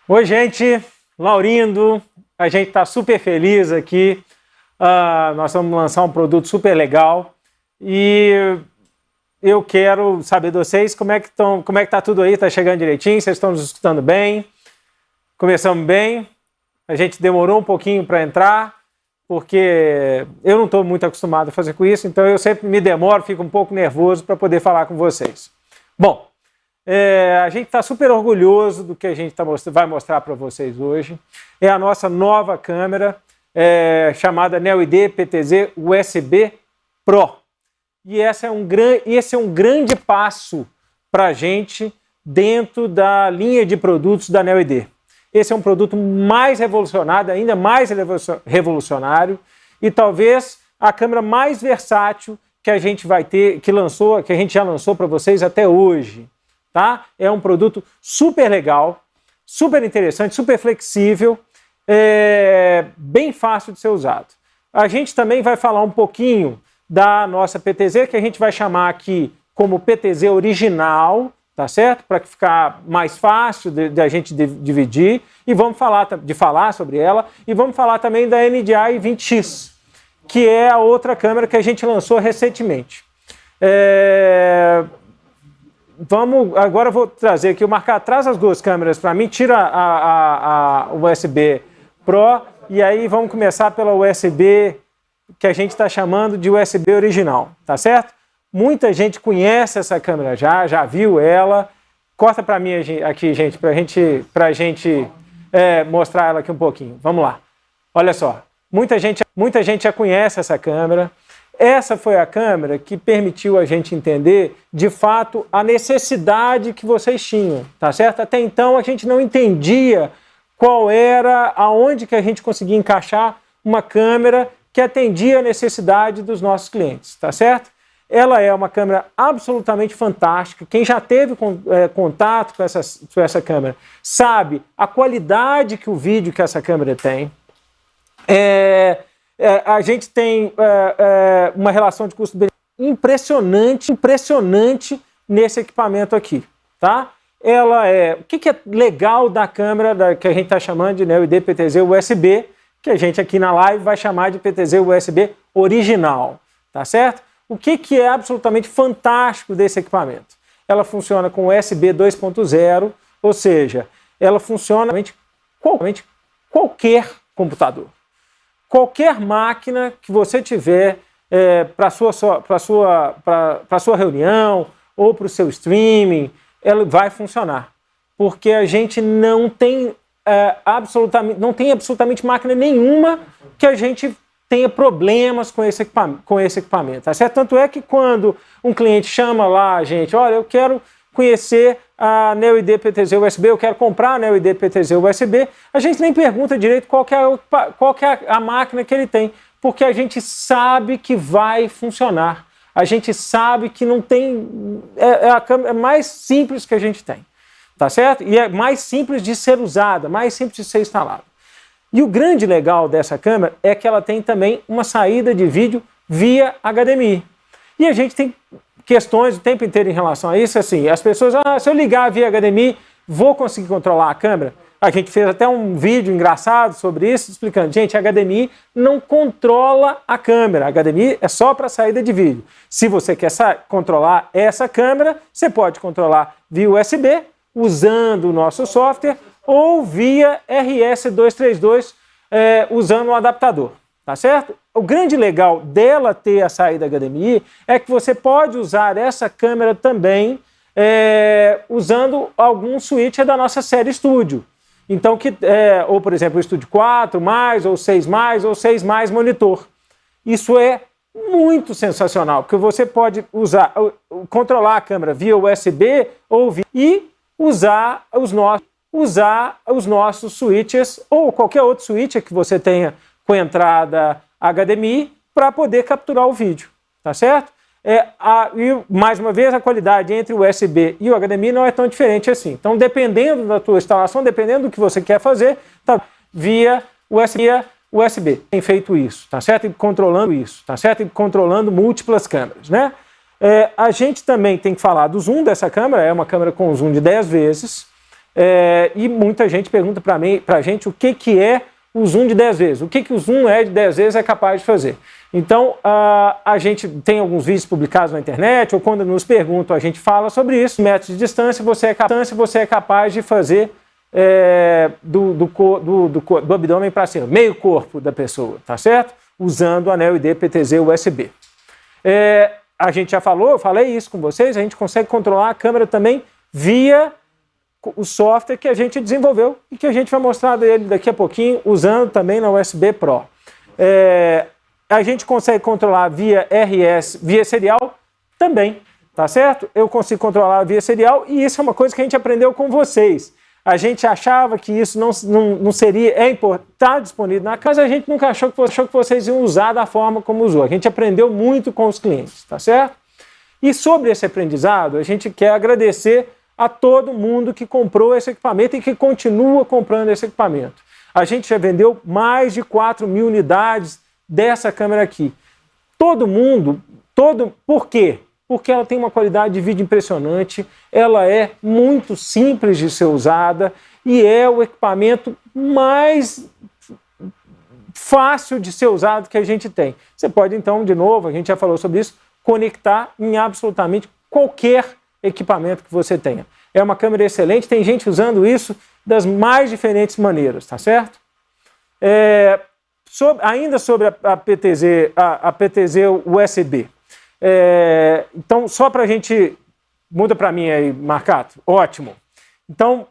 Oi, gente, Laurindo, a gente está super feliz aqui. Nós vamos lançar um produto super legal e eu quero saber de vocês como é que está tudo aí, está chegando direitinho, vocês estão nos escutando bem? Começamos bem, a gente demorou um pouquinho para entrar, porque eu não estou muito acostumado a fazer com isso, então eu sempre me demoro, fico um pouco nervoso para poder falar com vocês. Bom, a gente está super orgulhoso do que a gente vai mostrar para vocês hoje. É a nossa nova câmera, chamada NeoID PTZ USB Pro. E esse é um grande passo para a gente dentro da linha de produtos da NeoID. Esse é um produto mais revolucionário, ainda mais revolucionário, e talvez a câmera mais versátil que a gente vai ter, que a gente já lançou para vocês até hoje. Tá? É um produto super legal, super interessante, super flexível, bem fácil de ser usado. A gente também vai falar um pouquinho da nossa PTZ, que a gente vai chamar aqui como PTZ original, tá certo? Para ficar mais fácil de a gente dividir, e vamos falar sobre ela, e vamos falar também da NDI 20X, que é a outra câmera que a gente lançou recentemente. Agora eu vou trazer aqui, traz as duas câmeras para mim, tira a USB Pro, e aí vamos começar pela USB que a gente está chamando de USB original, tá certo? Muita gente conhece essa câmera já viu ela. Corta para mim aqui, gente, para a gente mostrar ela aqui um pouquinho. Vamos lá. Olha só, muita gente já conhece essa câmera. Essa foi a câmera que permitiu a gente entender, de fato, a necessidade que vocês tinham, tá certo? Até então a gente não entendia aonde que a gente conseguia encaixar uma câmera que atendia a necessidade dos nossos clientes, tá certo? Ela é uma câmera absolutamente fantástica. Quem já teve contato com essa câmera sabe a qualidade que o vídeo que essa câmera tem. A gente tem uma relação de custo-benefício impressionante nesse equipamento aqui, tá? O que é legal da câmera que a gente está chamando de NeoID PTZ USB, que a gente aqui na live vai chamar de PTZ USB original, tá certo? O que é absolutamente fantástico desse equipamento? Ela funciona com USB 2.0, ou seja, ela funciona com qualquer computador. Qualquer máquina que você tiver para a sua reunião ou para o seu streaming, ela vai funcionar. Porque a gente não tem absolutamente máquina nenhuma que a gente tenha problemas com esse equipamento. Tá certo? Tanto é que quando um cliente chama lá a gente, olha, eu quero conhecer a NeoID PTZ USB, eu quero comprar a NeoID PTZ USB, a gente nem pergunta direito qual que é a máquina que ele tem, porque a gente sabe que vai funcionar. A gente sabe que não tem... a câmera mais simples que a gente tem, tá certo? E é mais simples de ser usada, mais simples de ser instalada. E o grande legal dessa câmera é que ela tem também uma saída de vídeo via HDMI. E a gente tem questões o tempo inteiro em relação a isso, assim, as pessoas, se eu ligar via HDMI, vou conseguir controlar a câmera? A gente fez até um vídeo engraçado sobre isso, explicando, gente, a HDMI não controla a câmera, a HDMI é só para saída de vídeo. Se você quer controlar essa câmera, você pode controlar via USB, usando o nosso software, ou via RS-232, usando um adaptador. Tá certo? O grande legal dela ter a saída HDMI é que você pode usar essa câmera também usando algum switcher da nossa série Studio. Então, ou por exemplo, o Studio 4+, ou 6+, ou 6+ monitor. Isso é muito sensacional, porque você pode controlar a câmera via USB e usar os nossos switchers ou qualquer outro switcher que você tenha com entrada HDMI para poder capturar o vídeo, tá certo? E mais uma vez, a qualidade entre o USB e o HDMI não é tão diferente assim. Então, dependendo da tua instalação, dependendo do que você quer fazer, tá, via USB. Tem feito isso, tá certo? E controlando isso, tá certo? E controlando múltiplas câmeras, né? A gente também tem que falar do zoom dessa câmera, é uma câmera com zoom de 10 vezes. E muita gente pergunta para a gente o que é o zoom de 10 vezes, o que o zoom de 10 vezes é capaz de fazer. Então, a gente tem alguns vídeos publicados na internet, ou quando nos perguntam, a gente fala sobre isso. Metros de distância, você é capaz de fazer do abdômen para cima, meio corpo da pessoa, tá certo? Usando o anel ID PTZ USB. A gente já falou, eu falei isso com vocês, a gente consegue controlar a câmera também via o software que a gente desenvolveu e que a gente vai mostrar dele daqui a pouquinho, usando também na USB Pro. A gente consegue controlar via RS, via serial também, tá certo? Eu consigo controlar via serial e isso é uma coisa que a gente aprendeu com vocês. A gente achava que isso não seria, está disponível na casa, mas a gente nunca achou que vocês iam usar da forma como usou. A gente aprendeu muito com os clientes, tá certo? E sobre esse aprendizado, a gente quer agradecer a todo mundo que comprou esse equipamento e que continua comprando esse equipamento. A gente já vendeu mais de 4.000 unidades dessa câmera aqui. Por quê? Porque ela tem uma qualidade de vídeo impressionante, ela é muito simples de ser usada e é o equipamento mais fácil de ser usado que a gente tem. Você pode então, de novo, a gente já falou sobre isso, conectar em absolutamente qualquer equipamento que você tenha. É uma câmera excelente, tem gente usando isso das mais diferentes maneiras, tá certo? Ainda sobre a PTZ USB. Então, só para a gente... Muda para mim aí, Marcato. Ótimo. Então,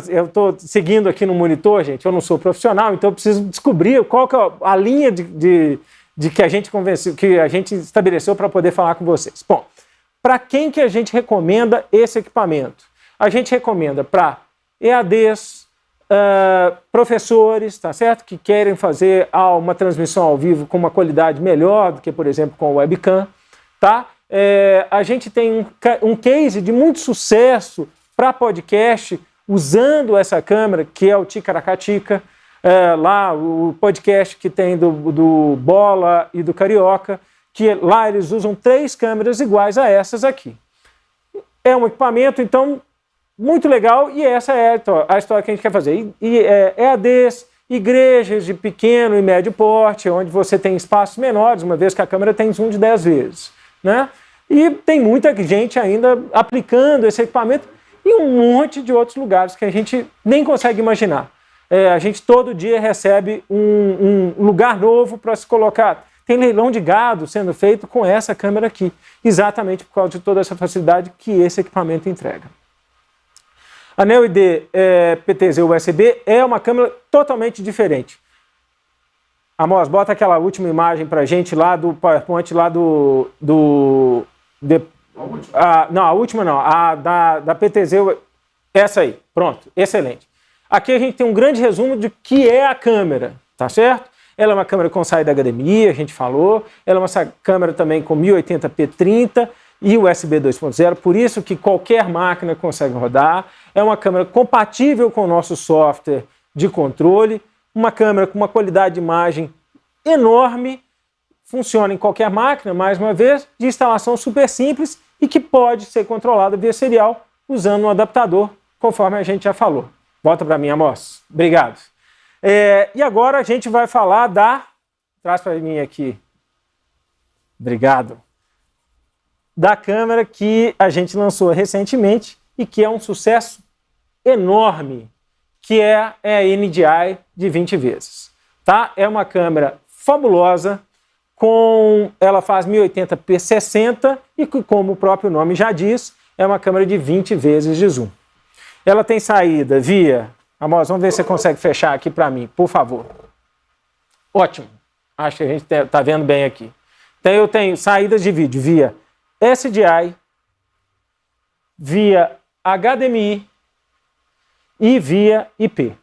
eu estou seguindo aqui no monitor, gente, eu não sou profissional, então eu preciso descobrir qual que é a linha de que a gente estabeleceu para poder falar com vocês. Bom, para quem que a gente recomenda esse equipamento? A gente recomenda para EADs, professores, tá certo? Que querem fazer uma transmissão ao vivo com uma qualidade melhor do que, por exemplo, com o webcam, tá? A gente tem um case de muito sucesso para podcast usando essa câmera, que é o Ticaracatica, lá o podcast que tem do Bola e do Carioca, que lá eles usam 3 câmeras iguais a essas aqui. É um equipamento, então, muito legal, e essa é a história que a gente quer fazer. EADs, igrejas de pequeno e médio porte, onde você tem espaços menores, uma vez que a câmera tem zoom de 10 vezes. Né? E tem muita gente ainda aplicando esse equipamento em um monte de outros lugares que a gente nem consegue imaginar. A gente todo dia recebe um lugar novo para se colocar. Tem leilão de gado sendo feito com essa câmera aqui, exatamente por causa de toda essa facilidade que esse equipamento entrega. A Neo ID PTZ USB é uma câmera totalmente diferente. Amos, bota aquela última imagem para a gente lá do PowerPoint, lá não, a última não, a da PTZ, essa aí, pronto, excelente. Aqui a gente tem um grande resumo de que é a câmera, tá certo? Ela é uma câmera com saída HDMI, a gente falou, ela é uma câmera também com 1080p30 e USB 2.0, por isso que qualquer máquina consegue rodar. É uma câmera compatível com o nosso software de controle, uma câmera com uma qualidade de imagem enorme, funciona em qualquer máquina, mais uma vez, de instalação super simples e que pode ser controlada via serial usando um adaptador, conforme a gente já falou. Volta para mim, Amos. Obrigado. E agora a gente vai falar traz para mim aqui. Obrigado. Da câmera que a gente lançou recentemente e que é um sucesso enorme, que é a NDI de 20 vezes. Tá? É uma câmera fabulosa, ela faz 1080p 60 e, como o próprio nome já diz, é uma câmera de 20 vezes de zoom. Ela tem saída via... Amos, vamos ver se você consegue fechar aqui para mim, por favor. Ótimo. Acho que a gente está vendo bem aqui. Então eu tenho saídas de vídeo via SDI, via HDMI e via IP.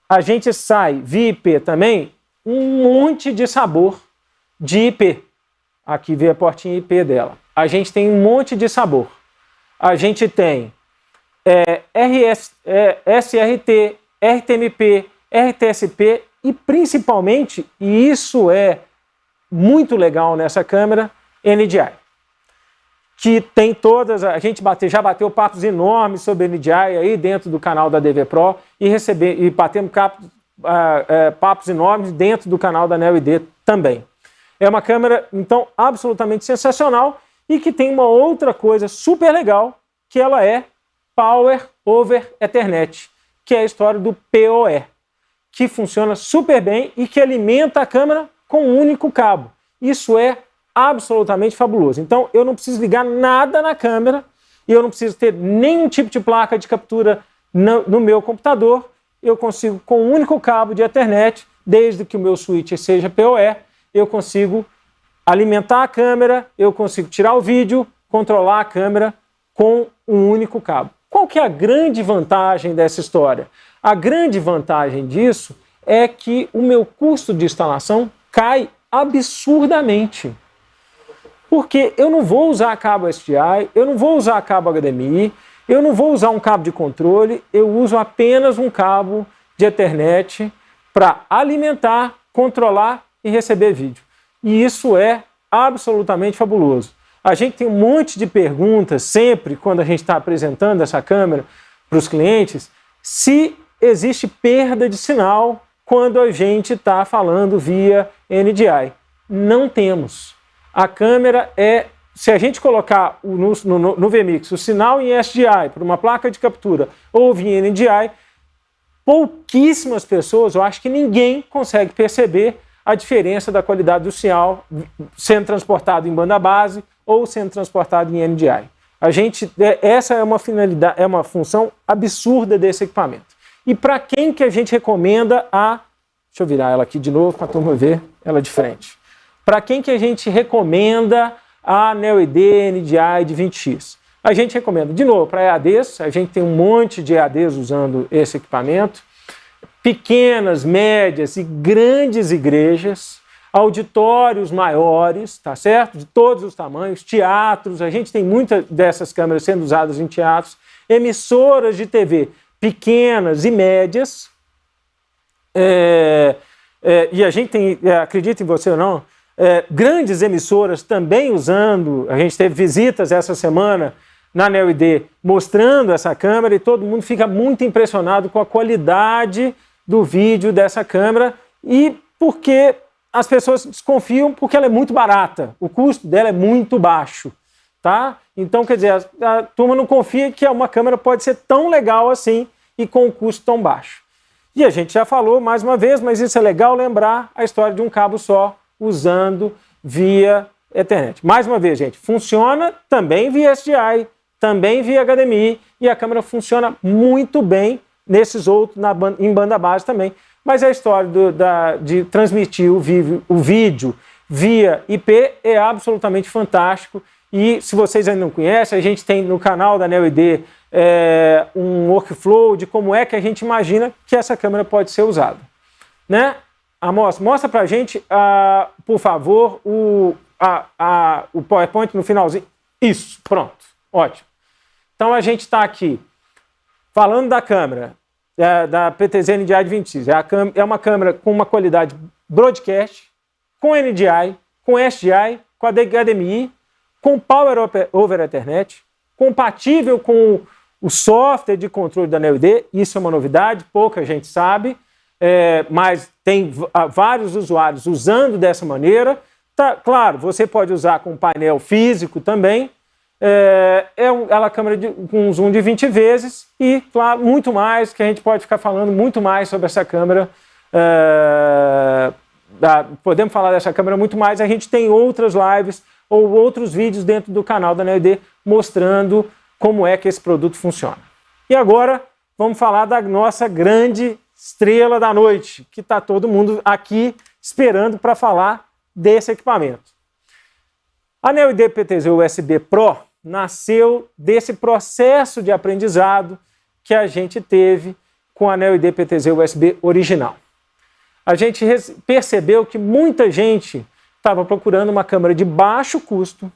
A gente sai via IP também um monte de sabor de IP. Aqui vê a portinha IP dela. A gente tem um monte de sabor. A gente tem SRT, RTMP, RTSP e principalmente, e isso é muito legal nessa câmera, NDI. que tem todas, a gente já bateu papos enormes sobre NDI aí dentro do canal da DV Pro e batemos papos enormes dentro do canal da Neo ID também. É uma câmera, então, absolutamente sensacional e que tem uma outra coisa super legal, que ela é Power over Ethernet, que é a história do PoE, que funciona super bem e que alimenta a câmera com um único cabo. Isso é absolutamente fabuloso. Então, eu não preciso ligar nada na câmera e eu não preciso ter nenhum tipo de placa de captura no meu computador. Eu consigo, com um único cabo de Ethernet, desde que o meu switch seja PoE, eu consigo alimentar a câmera, eu consigo tirar o vídeo, controlar a câmera com um único cabo. Qual que é a grande vantagem dessa história? A grande vantagem disso é que o meu custo de instalação cai absurdamente. Porque eu não vou usar cabo SDI, eu não vou usar cabo HDMI, eu não vou usar um cabo de controle, eu uso apenas um cabo de Ethernet para alimentar, controlar e receber vídeo. E isso é absolutamente fabuloso. A gente tem um monte de perguntas sempre quando a gente está apresentando essa câmera para os clientes, se existe perda de sinal quando a gente está falando via NDI. Não temos. A câmera se a gente colocar no vMix o sinal em SDI para uma placa de captura ou via NDI, pouquíssimas pessoas, eu acho que ninguém consegue perceber a diferença da qualidade do sinal sendo transportado em banda base ou sendo transportado em NDI. Essa é uma finalidade, é uma função absurda desse equipamento. E para quem que a gente recomenda deixa eu virar ela aqui de novo para a turma ver ela de frente. Para quem que a gente recomenda a Neo ID NDI de 20X? A gente recomenda, de novo, para EADs, a gente tem um monte de EADs usando esse equipamento, pequenas, médias e grandes igrejas, auditórios maiores, tá certo? De todos os tamanhos, teatros, a gente tem muitas dessas câmeras sendo usadas em teatros, emissoras de TV pequenas e médias, e a gente tem, acredita em você ou não, grandes emissoras também usando, a gente teve visitas essa semana na Neo ID mostrando essa câmera e todo mundo fica muito impressionado com a qualidade do vídeo dessa câmera e porque as pessoas desconfiam porque ela é muito barata, o custo dela é muito baixo, tá? Então, quer dizer, a turma não confia que uma câmera pode ser tão legal assim e com um custo tão baixo. E a gente já falou mais uma vez, mas isso é legal lembrar a história de um cabo só usando via Ethernet. Mais uma vez, gente, funciona também via SDI, também via HDMI e a câmera funciona muito bem nesses outros, em banda base também. Mas a história de transmitir o vídeo via IP é absolutamente fantástico. E se vocês ainda não conhecem, a gente tem no canal da Neo ID um workflow de como é que a gente imagina que essa câmera pode ser usada. Né? Amos, mostra pra gente, por favor, o PowerPoint no finalzinho. Isso, pronto, ótimo. Então a gente está aqui falando da câmera da PTZ NDI de 20X. É uma câmera com uma qualidade broadcast, com NDI, com SDI, com HDMI, com Power over Ethernet, compatível com o software de controle da Neo ID. Isso é uma novidade, pouca gente sabe, mas tem vários usuários usando dessa maneira. Tá, claro, você pode usar com painel físico também. Ela câmera com um zoom de 20 vezes e, claro, muito mais, que a gente pode ficar falando muito mais sobre essa câmera. Podemos falar dessa câmera muito mais. A gente tem outras lives ou outros vídeos dentro do canal da Neo ID mostrando como é que esse produto funciona. E agora vamos falar da nossa grande estrela da noite, que está todo mundo aqui esperando para falar desse equipamento. A Neo ID PTZ USB Pro nasceu desse processo de aprendizado que a gente teve com a Neo ID PTZ USB original. A gente percebeu que muita gente estava procurando uma câmera de baixo custo,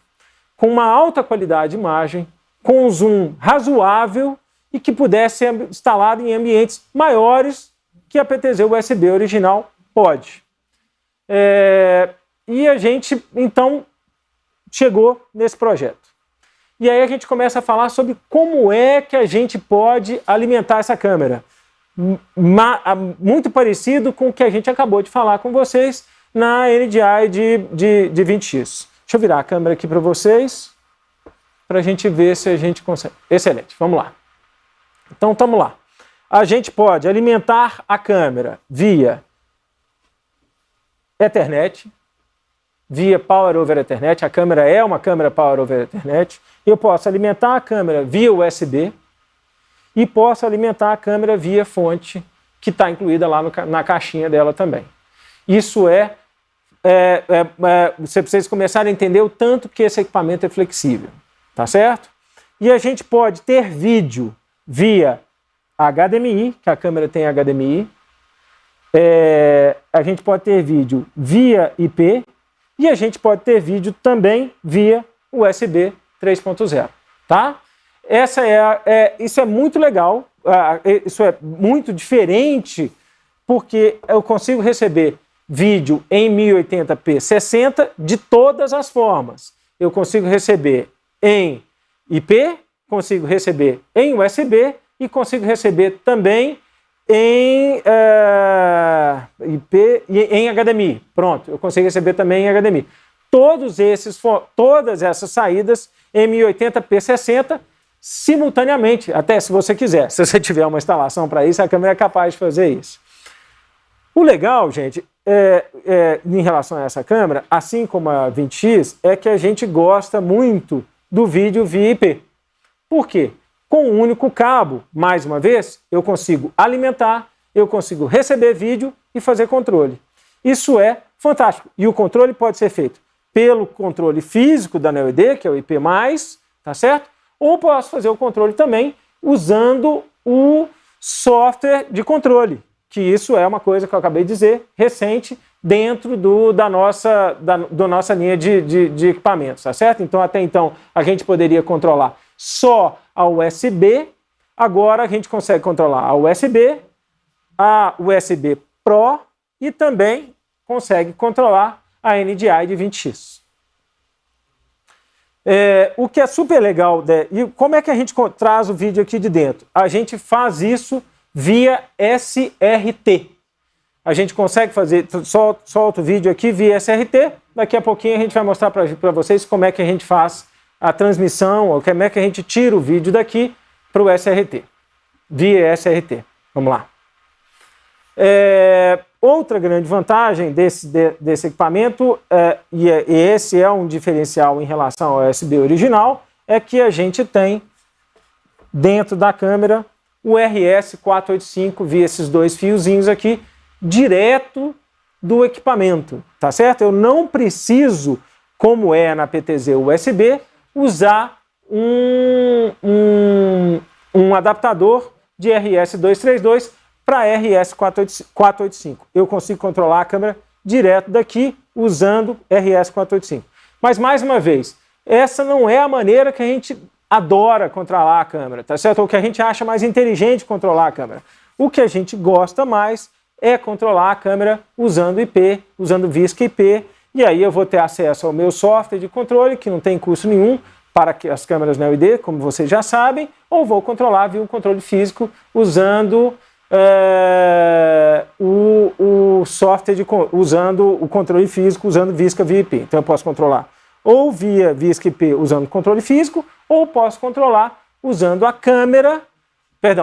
com uma alta qualidade de imagem, com um zoom razoável e que pudesse ser instalado em ambientes maiores que a PTZ USB original pode. E a gente, então, chegou nesse projeto. E aí a gente começa a falar sobre como é que a gente pode alimentar essa câmera. Muito parecido com o que a gente acabou de falar com vocês na NDI de 20x. Deixa eu virar a câmera aqui para vocês, para a gente ver se a gente consegue. Excelente, vamos lá. Então, vamos lá. A gente pode alimentar a câmera via Ethernet, via Power over Ethernet. A câmera é uma câmera Power over Ethernet. Eu posso alimentar a câmera via USB e posso alimentar a câmera via fonte, que está incluída lá na caixinha dela também. Isso você precisa começar a entender o tanto que esse equipamento é flexível, tá certo? E a gente pode ter vídeo via HDMI, que a câmera tem HDMI, a gente pode ter vídeo via IP e a gente pode ter vídeo também via USB 3.0, tá? Isso é muito legal, isso é muito diferente, porque eu consigo receber vídeo em 1080p 60 de todas as formas. Eu consigo receber em IP, consigo receber em USB e consigo receber também em IP e em HDMI. Pronto, eu consigo receber também em HDMI. Todas essas saídas em 1080p 60 simultaneamente, até se você quiser. Se você tiver uma instalação para isso, a câmera é capaz de fazer isso. O legal, gente, em relação a essa câmera, assim como a 20x, é que a gente gosta muito do vídeo via IP. Por quê? Com um único cabo, mais uma vez, eu consigo alimentar, eu consigo receber vídeo e fazer controle. Isso é fantástico. E o controle pode ser feito pelo controle físico da NeoID, que é o IP+, tá certo? Ou posso fazer o controle também usando o software de controle, que isso é uma coisa que eu acabei de dizer, recente, dentro da nossa linha de equipamentos, tá certo? Então, até então, a gente poderia controlar só a USB, agora a gente consegue controlar a USB Pro e também consegue controlar a NDI de 20x. O que é super legal, e como é que a gente traz o vídeo aqui de dentro? A gente faz isso via SRT. A gente consegue fazer, solta o vídeo aqui via SRT, daqui a pouquinho a gente vai mostrar para vocês como é que a gente faz a transmissão, ou como é que a gente tira o vídeo daqui para o SRT, via SRT. Vamos lá. Outra grande vantagem desse equipamento, e esse é um diferencial em relação ao USB original, é que a gente tem dentro da câmera o RS485 via esses dois fiozinhos aqui, direto do equipamento, tá certo? Eu não preciso, como é na PTZ USB, usar um adaptador de RS232 para RS485. Eu consigo controlar a câmera direto daqui usando RS485. Mas, mais uma vez, essa não é a maneira que a gente adora controlar a câmera, tá certo? Ou que a gente acha mais inteligente controlar a câmera. O que a gente gosta mais é controlar a câmera usando IP, usando VISC IP, e aí eu vou ter acesso ao meu software de controle, que não tem custo nenhum para as câmeras NeoID, como vocês já sabem, ou vou controlar via um controle físico usando o software usando o controle físico, usando VISC via IP. Então eu posso controlar ou via VISC IP usando controle físico, ou posso controlar usando a câmera,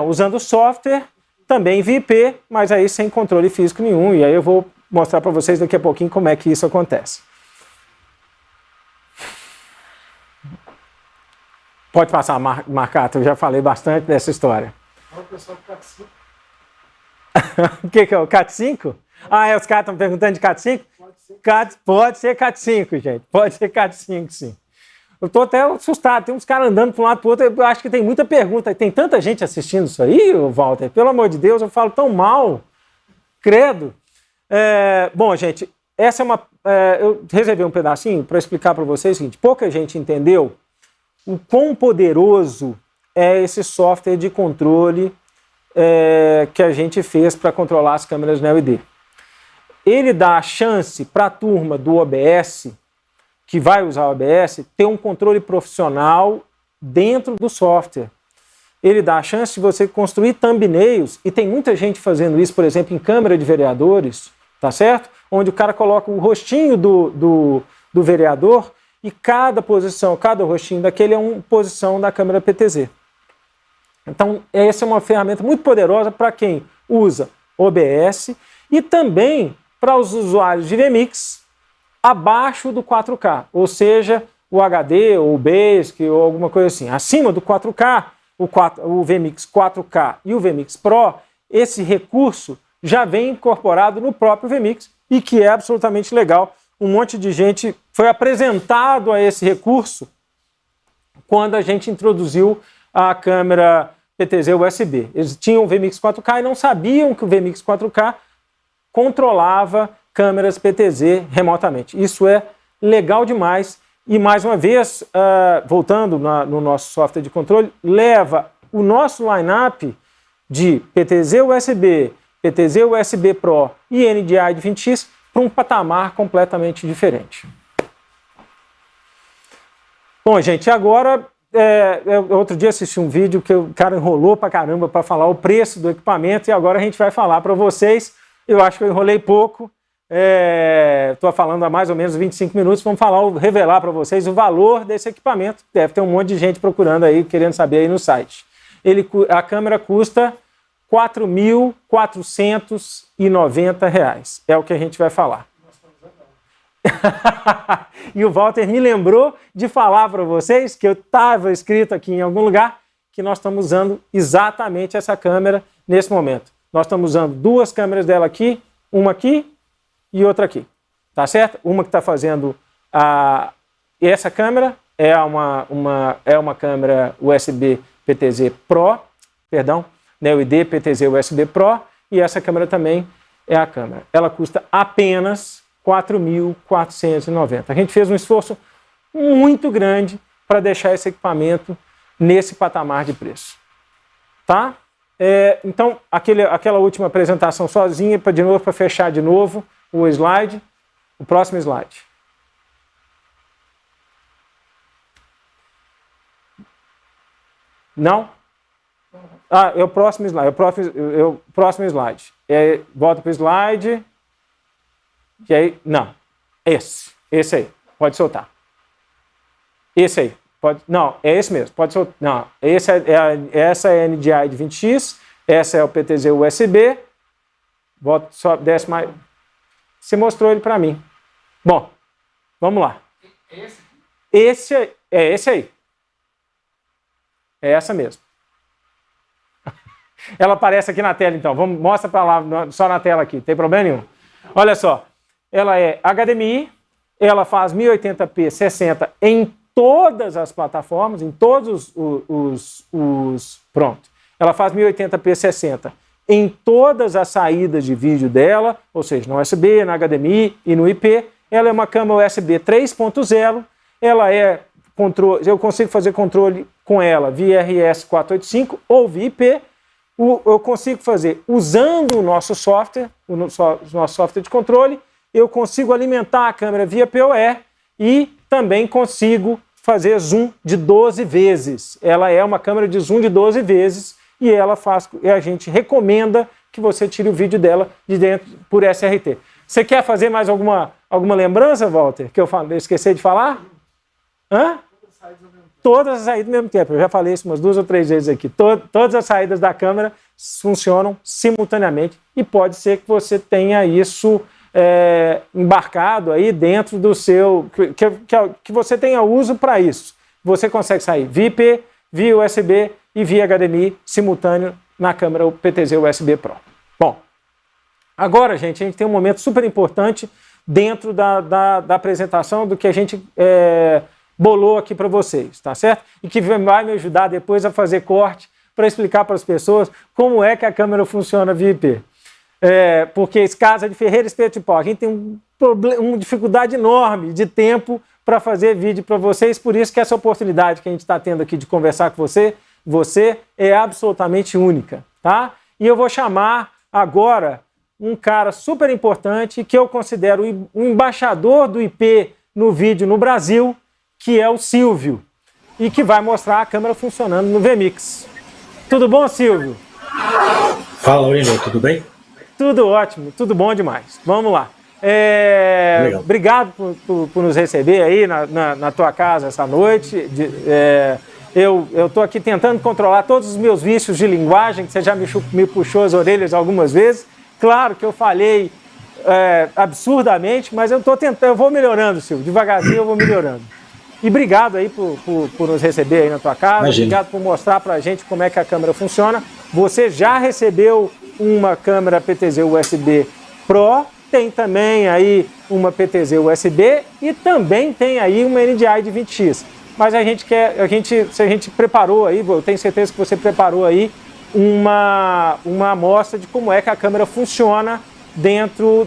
usando o software também via IP, mas aí sem controle físico nenhum, e aí eu vou mostrar para vocês daqui a pouquinho como é que isso acontece. Pode passar, Marcato, eu já falei bastante dessa história. O pessoal do CAT5. O que é o CAT5? Os caras estão perguntando de CAT5? Pode ser CAT5, gente. Pode ser CAT5, sim. Eu estou até assustado. Tem uns caras andando para um lado para o outro. Eu acho que tem muita pergunta. Tem tanta gente assistindo isso aí, Walter? Pelo amor de Deus, eu falo tão mal. Credo. Bom, gente, essa é eu reservei um pedacinho para explicar para vocês o seguinte. Pouca gente entendeu o quão poderoso é esse software de controle que a gente fez para controlar as câmeras NeoID. Ele dá a chance para a turma do OBS, que vai usar o OBS, ter um controle profissional dentro do software. Ele dá a chance de você construir thumbnails, e tem muita gente fazendo isso, por exemplo, em câmara de vereadores, tá certo? Onde o cara coloca o rostinho do vereador e cada posição, cada rostinho daquele é uma posição da câmera PTZ. Então, essa é uma ferramenta muito poderosa para quem usa OBS e também para os usuários de vMix abaixo do 4K, ou seja, o HD ou o Basic ou alguma coisa assim. Acima do 4K, o vMix 4K e o vMix Pro, esse recurso já vem incorporado no próprio vMix e que é absolutamente legal. Um monte de gente foi apresentado a esse recurso quando a gente introduziu a câmera PTZ USB. Eles tinham o vMix 4K e não sabiam que o vMix 4K controlava câmeras PTZ remotamente. Isso é legal demais. E, mais uma vez, voltando no nosso software de controle, leva o nosso line-up de PTZ USB, PTZ USB Pro e NDI de 20x para um patamar completamente diferente. Bom, gente, agora, outro dia assisti um vídeo que o cara enrolou pra caramba para falar o preço do equipamento e agora a gente vai falar para vocês. Eu acho que eu enrolei pouco. Estou falando há mais ou menos 25 minutos, vamos revelar para vocês o valor desse equipamento. Deve ter um monte de gente procurando aí, querendo saber aí no site. A câmera custa R$ 4.490, é o que a gente vai falar. E o Walter me lembrou de falar para vocês que eu estava escrito aqui em algum lugar que nós estamos usando exatamente essa câmera nesse momento. Nós estamos usando duas câmeras dela aqui, uma aqui e outra aqui, tá certo? Uma que está fazendo essa câmera é uma câmera USB PTZ Pro, perdão, Neo ID PTZ USB Pro, e essa câmera também é a câmera. Ela custa apenas R$ 4.490. A gente fez um esforço muito grande para deixar esse equipamento nesse patamar de preço, tá? Então, aquela última apresentação sozinha, de novo, para fechar de novo o slide, o próximo slide. Não? É o próximo slide. Próximo slide. Volta para o slide. E aí, não. Esse aí. Pode soltar. Esse aí. Não, é esse mesmo. Pode soltar. Não, essa é a NDI de 20x. Essa é o PTZ USB. Volta, sobe, desce mais. Você mostrou ele para mim. Bom, vamos lá. Esse aí. É essa mesmo. Ela aparece aqui na tela, então. Mostra para lá, só na tela aqui. Não tem problema nenhum. Olha só. Ela é HDMI. Ela faz 1080p 60 em todas as plataformas, em todos Pronto. Ela faz 1080p 60 em todas as saídas de vídeo dela, ou seja, no USB, no HDMI e no IP. Ela é uma câmera USB 3.0, eu consigo fazer controle com ela via RS485 ou via IP. Eu consigo fazer usando o nosso software, nosso software de controle, eu consigo alimentar a câmera via PoE e também consigo fazer zoom de 12 vezes. Ela é uma câmera de zoom de 12 vezes e a gente recomenda que você tire o vídeo dela de dentro por SRT. Você quer fazer mais alguma lembrança, Walter, que eu esqueci de falar? Hã? Todas as saídas ao mesmo tempo. Eu já falei isso umas 2 ou 3 vezes aqui. Todas as saídas da câmera funcionam simultaneamente e pode ser que você tenha isso embarcado aí dentro do seu... que você tenha uso para isso. Você consegue sair via IP, via USB e via HDMI simultâneo na câmera PTZ USB Pro. Bom, agora, gente, a gente tem um momento super importante dentro da apresentação do que a gente bolou aqui para vocês, tá certo? E que vai me ajudar depois a fazer corte para explicar para as pessoas como é que a câmera funciona via IP. Porque Casa de Ferreira Espeto de Pau, a gente tem uma dificuldade enorme de tempo para fazer vídeo para vocês, por isso que essa oportunidade que a gente está tendo aqui de conversar com você é absolutamente única, tá? E eu vou chamar agora um cara super importante que eu considero o embaixador do IP no vídeo no Brasil, que é o Silvio. e que vai mostrar a câmera funcionando no vMix. Tudo bom, Silvio? Fala, Aurélio, tudo bem? Tudo ótimo, tudo bom demais. Vamos lá. Obrigado por nos receber aí na tua casa essa noite. Eu estou aqui tentando controlar todos os meus vícios de linguagem, que você já me puxou as orelhas algumas vezes. Claro que eu falhei absurdamente, mas eu vou melhorando, Silvio. Devagarzinho eu vou melhorando. E obrigado aí por nos receber aí na tua casa. Imagina. Obrigado por mostrar pra gente como é que a câmera funciona. Você já recebeu uma câmera PTZ USB Pro, tem também aí uma PTZ USB e também tem aí uma NDI de 20X. Mas a gente preparou aí, eu tenho certeza que você preparou aí uma amostra de como é que a câmera funciona dentro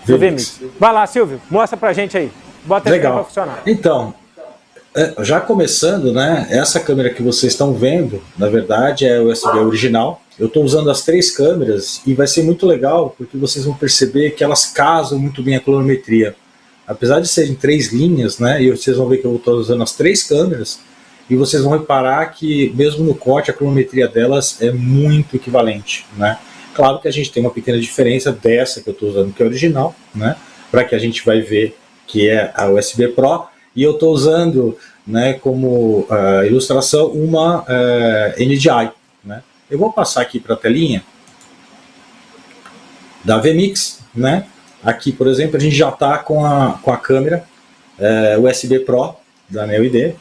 do vMix. Vai lá, Silvio, mostra pra gente aí. Bota a câmera pra funcionar. Então, já começando, né? Essa câmera que vocês estão vendo, na verdade, é o USB original. Eu estou usando as 3 câmeras e vai ser muito legal porque vocês vão perceber que elas casam muito bem a colorimetria. Apesar de serem 3 linhas, né? E vocês vão ver que eu estou usando as 3 câmeras e vocês vão reparar que mesmo no corte a colorimetria delas é muito equivalente, né? Claro que a gente tem uma pequena diferença dessa que eu estou usando, que é original, né? Para que a gente vai ver que é a USB Pro. E eu estou usando, né, como ilustração uma NDI, né? Eu vou passar aqui para a telinha da vMix, né? Aqui, por exemplo, a gente já está com a câmera USB Pro da NeoID.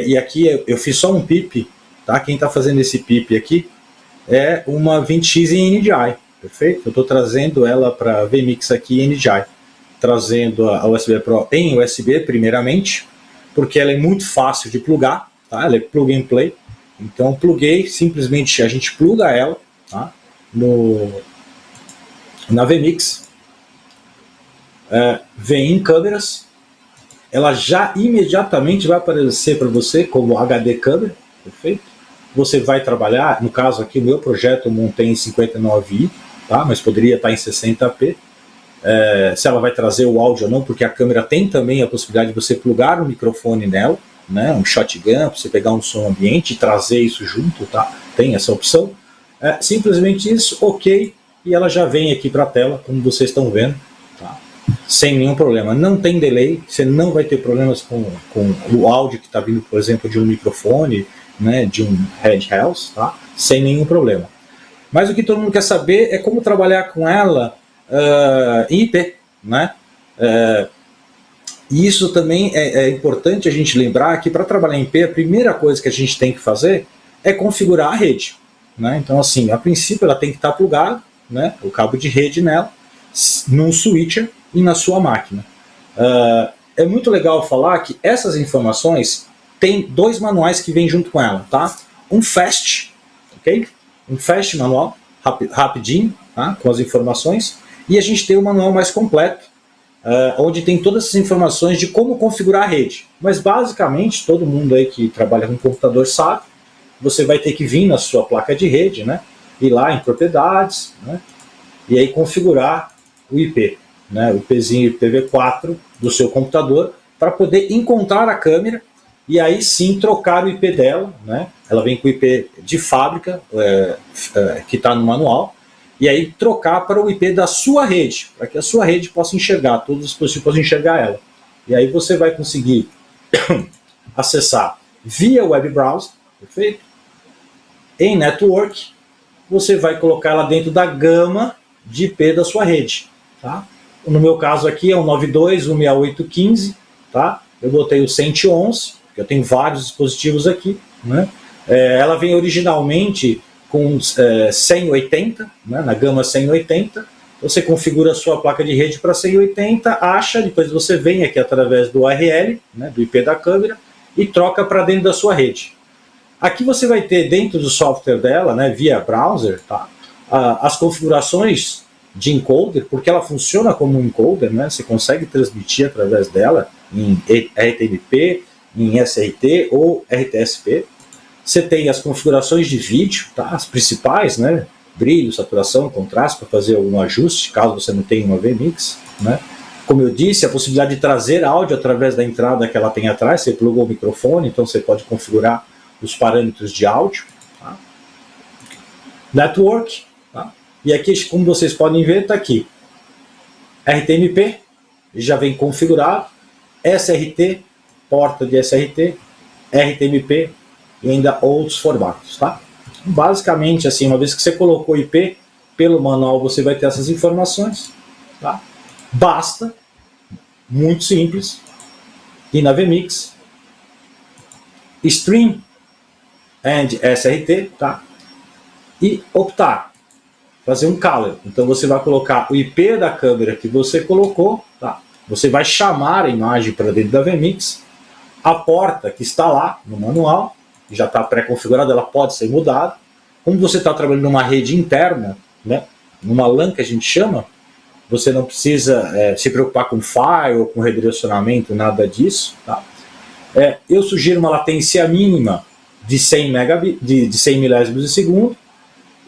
E aqui eu fiz só um PIP, tá? Quem está fazendo esse PIP aqui é uma 20X em NDI, perfeito? Eu estou trazendo ela para vMix aqui em NDI, trazendo a USB Pro em USB primeiramente, porque ela é muito fácil de plugar, tá? Ela é plug and play, então pluguei, simplesmente a gente pluga ela, tá? Na vMix, vem em câmeras, ela já imediatamente vai aparecer para você como HD câmera, perfeito? Você vai trabalhar, no caso aqui, o meu projeto eu montei em 59i, tá? Mas poderia estar em 60p. Se ela vai trazer o áudio ou não, porque a câmera tem também a possibilidade de você plugar um microfone nela, né? Um shotgun, para você pegar um som ambiente e trazer isso junto, tá? Tem essa opção. Simplesmente isso, ok, e ela já vem aqui para a tela, como vocês estão vendo, tá? Sem nenhum problema. Não tem delay, você não vai ter problemas com o áudio que está vindo, por exemplo, de um microfone, né, de um headhouse, tá? Sem nenhum problema. Mas o que todo mundo quer saber é como trabalhar com ela em IP, né? E isso também é importante a gente lembrar que para trabalhar em IP, a primeira coisa que a gente tem que fazer é configurar a rede, né? Então, assim, a princípio ela tem que estar plugada, né, o cabo de rede nela, num switcher e na sua máquina. É muito legal falar que essas informações tem 2 manuais que vêm junto com ela, tá? Um fast, ok? Um fast manual, rapidinho, tá? Com as informações. E a gente tem um manual mais completo, onde tem todas essas informações de como configurar a rede. Mas basicamente, todo mundo aí que trabalha com computador sabe, você vai ter que vir na sua placa de rede, né? Ir lá em propriedades, né? E aí configurar o IP, né? O IPzinho IPv4 do seu computador, para poder encontrar a câmera e aí sim trocar o IP dela, né? Ela vem com o IP de fábrica, que está no manual, e aí trocar para o IP da sua rede, para que a sua rede possa enxergar, todos os dispositivos possam enxergar ela. E aí você vai conseguir acessar via web browser, perfeito? Em network, você vai colocar ela dentro da gama de IP da sua rede, tá? No meu caso aqui é o 92.168.15, tá? Eu botei o 111, eu tenho vários dispositivos aqui, né? Ela vem originalmente com 180, né? Na gama 180, você configura a sua placa de rede para 180, acha, depois você vem aqui através do URL, né, do IP da câmera, e troca para dentro da sua rede. Aqui você vai ter dentro do software dela, né, via browser, tá, as configurações de encoder, porque ela funciona como um encoder, né, você consegue transmitir através dela em RTMP, em SRT ou RTSP. Você tem as configurações de vídeo, tá, as principais, né, brilho, saturação, contraste, para fazer um ajuste, caso você não tenha uma vMix, né. Como eu disse, a possibilidade de trazer áudio através da entrada que ela tem atrás, você plugou o microfone, então você pode configurar os parâmetros de áudio. Tá? Network, tá? E aqui, como vocês podem ver, está aqui. RTMP, já vem configurado, SRT, porta de SRT, RTMP e ainda outros formatos. Tá? Basicamente, assim, uma vez que você colocou IP, pelo manual você vai ter essas informações. Tá? Basta, muito simples, ir na vMix, Stream and SRT, tá? E optar, fazer um caller. Então você vai colocar o IP da câmera que você colocou, tá? Você vai chamar a imagem para dentro da vMix, a porta que está lá no manual, que já está pré-configurada, ela pode ser mudada. Como você está trabalhando numa rede interna, né? Numa LAN que a gente chama, você não precisa se preocupar com file ou com redirecionamento, nada disso. Tá? Eu sugiro uma latência mínima de 100 milésimos de segundo,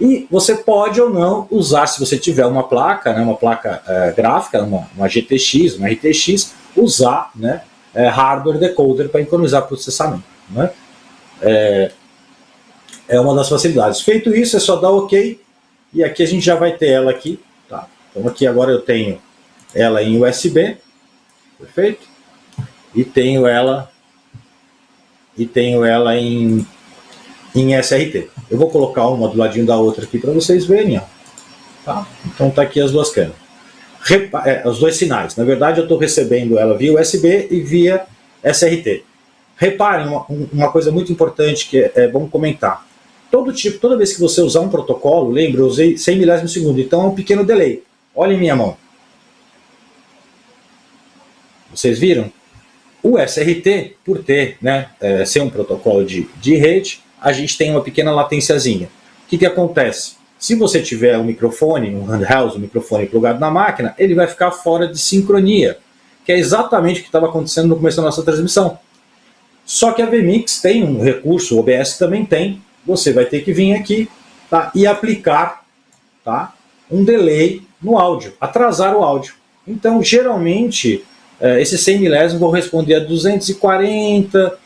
e você pode ou não usar, se você tiver uma placa, né, uma placa gráfica, uma GTX, uma RTX, usar, né, hardware decoder para economizar processamento. Né? É uma das facilidades. Feito isso, é só dar OK, e aqui a gente já vai ter ela aqui. Tá? Então aqui agora eu tenho ela em USB, perfeito? E tenho ela em SRT. Eu vou colocar uma do ladinho da outra aqui para vocês verem. Ó. Tá? Então tá aqui as duas câmeras. Os dois sinais. Na verdade eu estou recebendo ela via USB e via SRT. Reparem uma coisa muito importante que é bom comentar. Toda vez que você usar um protocolo, lembra, eu usei 100 milésimos de segundo, então é um pequeno delay. Olhem minha mão. Vocês viram? O SRT, por ter, né, ser um protocolo de rede, a gente tem uma pequena latênciazinha. O que acontece? Se você tiver um microfone, um handheld, um microfone plugado na máquina, ele vai ficar fora de sincronia, que é exatamente o que estava acontecendo no começo da nossa transmissão. Só que a vMix tem um recurso, o OBS também tem, você vai ter que vir aqui, tá, e aplicar, tá, um delay no áudio, atrasar o áudio. Então, geralmente, esses 100 milésimos vão responder a 240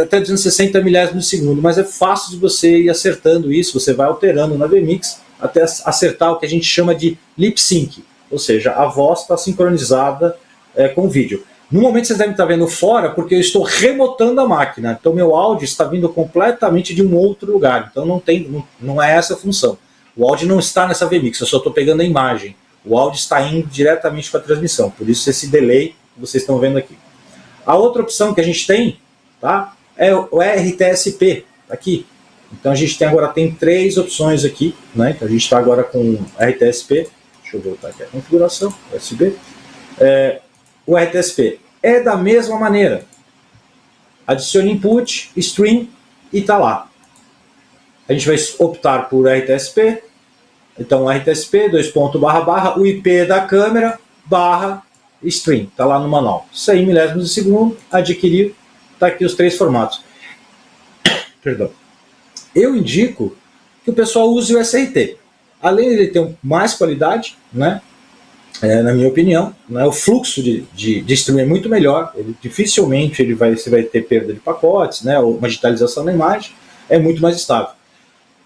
até 260 milésimos de segundo, mas é fácil de você ir acertando isso, você vai alterando na vMix até acertar o que a gente chama de lip sync, ou seja, a voz está sincronizada com o vídeo. No momento vocês devem estar vendo fora porque eu estou remotando a máquina, então meu áudio está vindo completamente de um outro lugar, então não é essa a função. O áudio não está nessa vMix, eu só estou pegando a imagem. O áudio está indo diretamente para a transmissão, por isso esse delay que vocês estão vendo aqui. A outra opção que a gente tem, tá, é o RTSP, aqui. Então a gente agora tem 3 opções aqui, né? Então a gente está agora com RTSP, deixa eu voltar aqui a configuração, USB. O RTSP é da mesma maneira. Adicione input, stream e está lá. A gente vai optar por RTSP. Então, RTSP, o IP da câmera, stream, está lá no manual. 100 milésimos de segundo, adquirir, está aqui os 3 formatos. Perdão. Eu indico que o pessoal use o SRT. Além de ele ter mais qualidade, né, na minha opinião, né, o fluxo de stream é muito melhor, dificilmente você vai ter perda de pacotes, né, ou uma digitalização da imagem, é muito mais estável.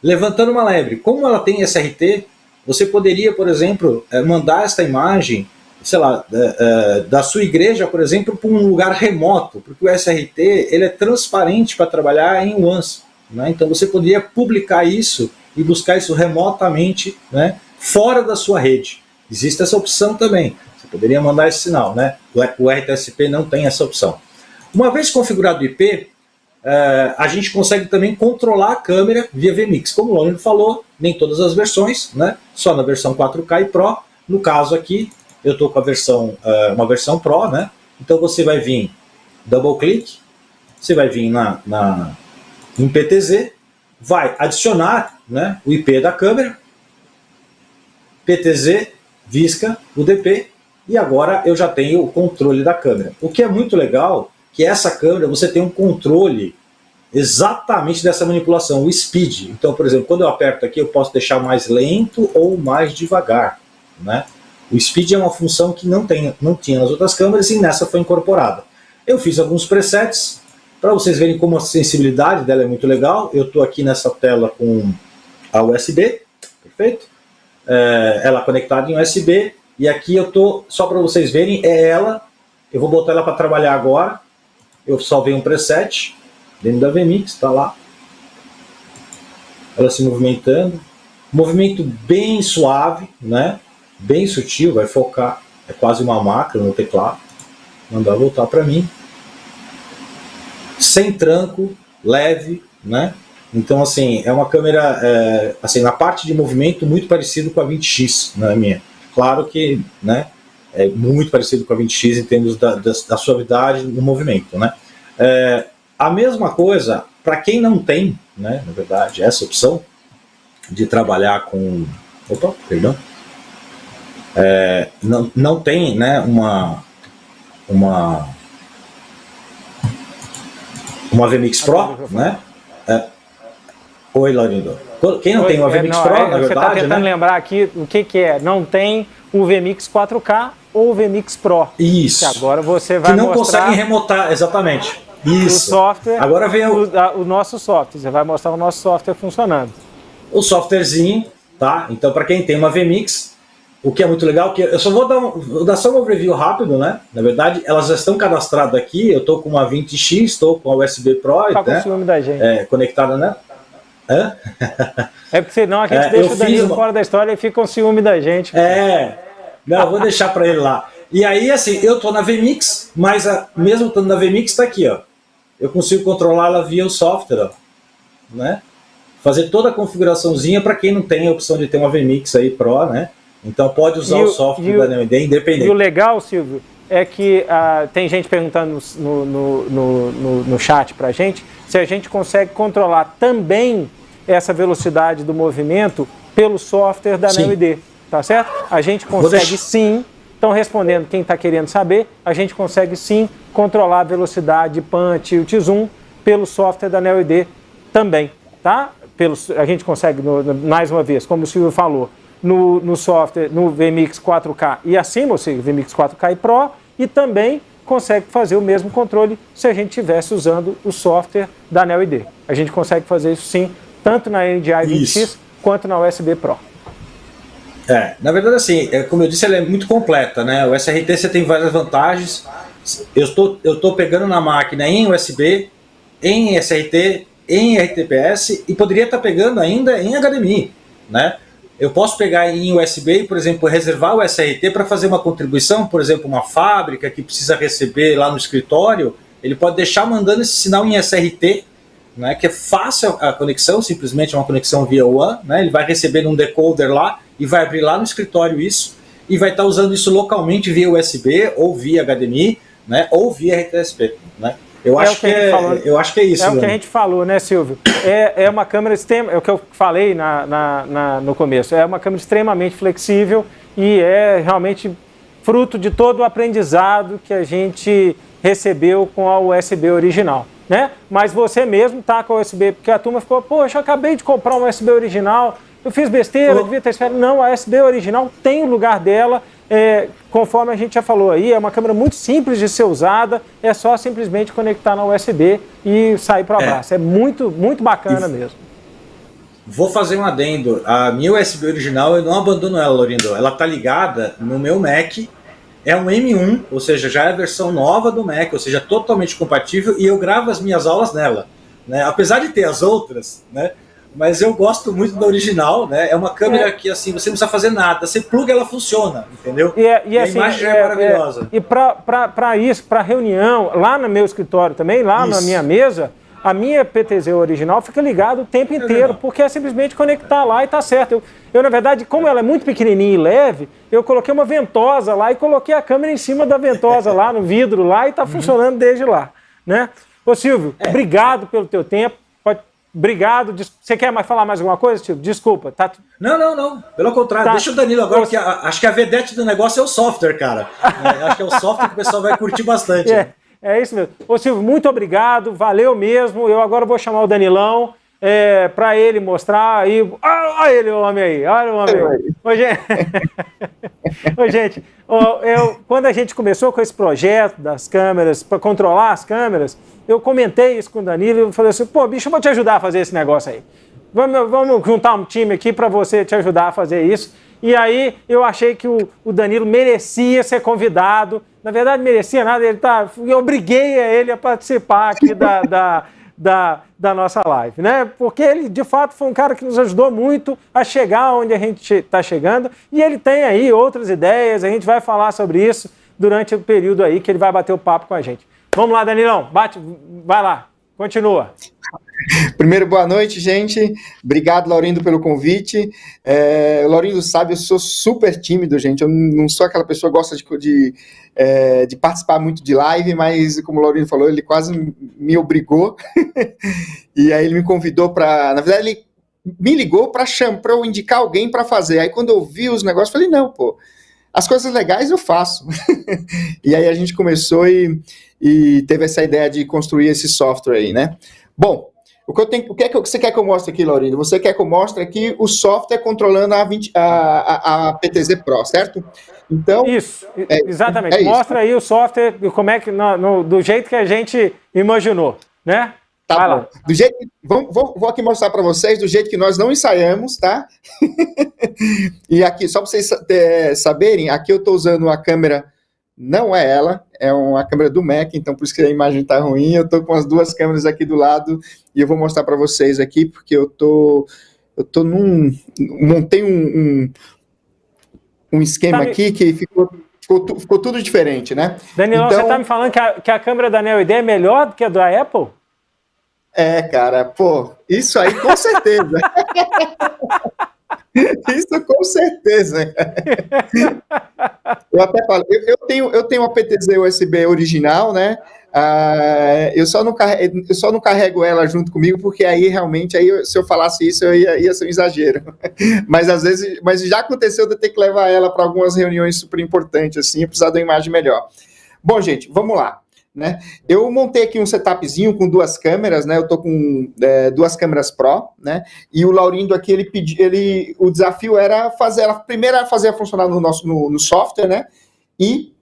Levantando uma lebre, como ela tem SRT, você poderia, por exemplo, mandar esta imagem, sei lá, da sua igreja, por exemplo, para um lugar remoto, porque o SRT ele é transparente para trabalhar em once, né? Então você poderia publicar isso e buscar isso remotamente, né, fora da sua rede. Existe essa opção também, você poderia mandar esse sinal, né? O RTSP não tem essa opção. Uma vez configurado o IP, a gente consegue também controlar a câmera via vMix. Como o Leonardo falou, nem todas as versões, né? Só na versão 4K e Pro. No caso aqui, eu estou com a versão, uma versão Pro, né? Então você vai vir double click, você vai vir em PTZ, vai adicionar, né, o IP da câmera, PTZ, Visca, UDP, e agora eu já tenho o controle da câmera. O que é muito legal, que essa câmera você tem um controle exatamente dessa manipulação, o speed. Então, por exemplo, quando eu aperto aqui, eu posso deixar mais lento ou mais devagar, né? O speed é uma função que não tinha nas outras câmeras e nessa foi incorporada. Eu fiz alguns presets para vocês verem como a sensibilidade dela é muito legal. Eu estou aqui nessa tela com a USB, perfeito? Ela conectada em USB, e aqui eu estou, só para vocês verem, ela. Eu vou botar ela para trabalhar agora. Eu salvei um preset dentro da VMix, está lá. Ela se movimentando. Movimento bem suave, né? Bem sutil, vai focar. É quase uma macro no teclado. Mandar voltar para mim. Sem tranco, leve, né? Então, assim, é uma câmera, assim, na parte de movimento, muito parecido com a 20X, na minha. Claro que, né? É muito parecido com a 20X em termos da suavidade no movimento, né? A mesma coisa, para quem não tem, né, na verdade, essa opção de trabalhar com... Opa, perdão. Não tem, né, uma VMix Pro, né? Oi, Laurindo. Quem não tem uma VMix Pro, na verdade... Você está tentando lembrar aqui o que é. Não tem o VMix 4K ou o VMix Pro. Isso. Que agora você vai mostrar... Que não conseguem remotar, exatamente. Isso. O software, agora vem o nosso software. Você vai mostrar o nosso software funcionando. O softwarezinho, tá? Então, para quem tem uma VMix, o que é muito legal, que eu só vou dar só um overview rápido, né? Na verdade, elas já estão cadastradas aqui. Eu estou com uma 20X, estou com a USB Pro, tá, né? Com ciúme da gente. Conectada, né? Hã? É porque senão a gente deixa o Danilo fora da história e fica com ciúme da gente. Não, vou deixar para ele lá. E aí, assim, eu estou na VMix, mas mesmo estando na VMix, está aqui, ó. Eu consigo controlar ela via o software, ó, né? Fazer toda a configuraçãozinha para quem não tem a opção de ter uma VMix aí Pro, né? Então pode usar o software da NMD independente. E o legal, Silvio, é que tem gente perguntando no chat para a gente se a gente consegue controlar também essa velocidade do movimento pelo software da NMD, tá certo? A gente consegue sim. Então, respondendo quem está querendo saber, a gente consegue sim controlar a velocidade pan, tilt, zoom pelo software da NeoID também, tá? A gente consegue, mais uma vez, como o Silvio falou, no software, no VMix 4K e acima, ou seja, VMix 4K e Pro, e também consegue fazer o mesmo controle se a gente estivesse usando o software da NeoID. A gente consegue fazer isso sim, tanto na NDI 20X quanto na USB Pro. Na verdade, assim, como eu disse, ela é muito completa, né? O SRT você tem várias vantagens. Eu estou pegando na máquina em USB, em SRT, em RTPS e poderia estar pegando ainda em HDMI, né? Eu posso pegar em USB e, por exemplo, reservar o SRT para fazer uma contribuição, por exemplo, uma fábrica que precisa receber lá no escritório, ele pode deixar mandando esse sinal em SRT, né, que é fácil a conexão, simplesmente é uma conexão via WAN, né, ele vai receber um decoder lá e vai abrir lá no escritório isso, e vai estar usando isso localmente via USB ou via HDMI, né, ou via RTSP, né. Eu acho que é isso. É o que a gente falou, né, Silvio? É uma câmera é o que eu falei no começo. É uma câmera extremamente flexível e é realmente fruto de todo o aprendizado que a gente recebeu com a USB original, né? Mas você mesmo está com a USB, porque a turma ficou, poxa, eu acabei de comprar uma USB original, eu fiz besteira, devia ter esperado. Não, a USB original tem o lugar dela. Conforme a gente já falou aí, é uma câmera muito simples de ser usada, é só simplesmente conectar na USB e sair para o abraço. É muito, muito bacana mesmo. Vou fazer um adendo. A minha USB original, eu não abandono ela, Laurindo. Ela está ligada no meu Mac, é um M1, ou seja, já é a versão nova do Mac, ou seja, totalmente compatível, e eu gravo as minhas aulas nela, né? Apesar de ter as outras, né? Mas eu gosto muito da original, né? É uma câmera que assim, você não precisa fazer nada, você pluga, ela funciona, entendeu? E a assim, imagem é maravilhosa. E para isso, para reunião, lá no meu escritório também, lá na minha mesa, a minha PTZ original fica ligada o tempo inteiro, porque é simplesmente conectar lá e tá certo. Eu, na verdade, como ela é muito pequenininha e leve, eu coloquei uma ventosa lá e coloquei a câmera em cima da ventosa lá, no vidro lá, e tá funcionando desde lá, né? Ô Silvio, obrigado pelo teu tempo. Obrigado. Você quer falar mais alguma coisa, Silvio? Desculpa. Tá... Não. Pelo contrário. Deixa o Danilo agora, porque acho que a vedete do negócio é o software, cara. Acho que é o software que o pessoal vai curtir bastante. É isso mesmo. Ô Silvio, muito obrigado. Valeu mesmo. Eu agora vou chamar o Danilão para ele mostrar aí. Olha ele, o homem aí, olha o homem aí. Ô, gente, quando a gente começou com esse projeto das câmeras, para controlar as câmeras, eu comentei isso com o Danilo e falei assim, pô, bicho, eu vou te ajudar a fazer esse negócio aí. Vamos juntar um time aqui para você te ajudar a fazer isso. E aí eu achei que o Danilo merecia ser convidado. Na verdade, merecia nada, eu obriguei ele a participar aqui da nossa live, né? Porque ele, de fato, foi um cara que nos ajudou muito a chegar onde a gente está chegando. E ele tem aí outras ideias, a gente vai falar sobre isso durante o período aí que ele vai bater o papo com a gente. Vamos lá, Danilão, vai lá, continua. Primeiro, boa noite, gente. Obrigado, Laurindo, pelo convite. O Laurindo sabe, eu sou super tímido, gente. Eu não sou aquela pessoa que gosta de participar muito de live, mas, como o Laurindo falou, ele quase me obrigou. E aí ele me convidou para... Na verdade, ele me ligou para eu indicar alguém para fazer. Aí, quando eu vi os negócios, eu falei, não, pô, as coisas legais eu faço. E aí a gente começou e teve essa ideia de construir esse software aí, né? Bom, o que é que você quer que eu mostre aqui, Laurindo? Você quer que eu mostre aqui o software controlando a PTZ Pro, certo? Então, isso, exatamente. Mostra aí o software como é que do jeito que a gente imaginou, né? Tá vai bom. Lá. Do jeito, vou aqui mostrar para vocês do jeito que nós não ensaiamos, tá? E aqui, só para vocês saberem, aqui eu estou usando uma câmera, não é ela, é uma câmera do Mac, então por isso que a imagem está ruim. Eu estou com as duas câmeras aqui do lado e eu vou mostrar para vocês aqui, porque eu tô montei um esquema aqui que ficou tudo diferente, né? Danilão, então, você está me falando que a câmera da Neo ID é melhor do que a da Apple? Cara, pô, isso aí com certeza. Isso com certeza. Eu até falo, eu tenho uma PTZ USB original, né? Eu só não carrego ela junto comigo, porque aí realmente, se eu falasse isso, ia ser um exagero. Mas às vezes, já aconteceu de eu ter que levar ela para algumas reuniões super importantes, assim, precisar de uma imagem melhor. Bom, gente, vamos lá. Né? Eu montei aqui um setupzinho com duas câmeras, né? Eu tô com duas câmeras Pro, né? E o Laurindo aqui, o desafio era fazer ela funcionar no software, né? E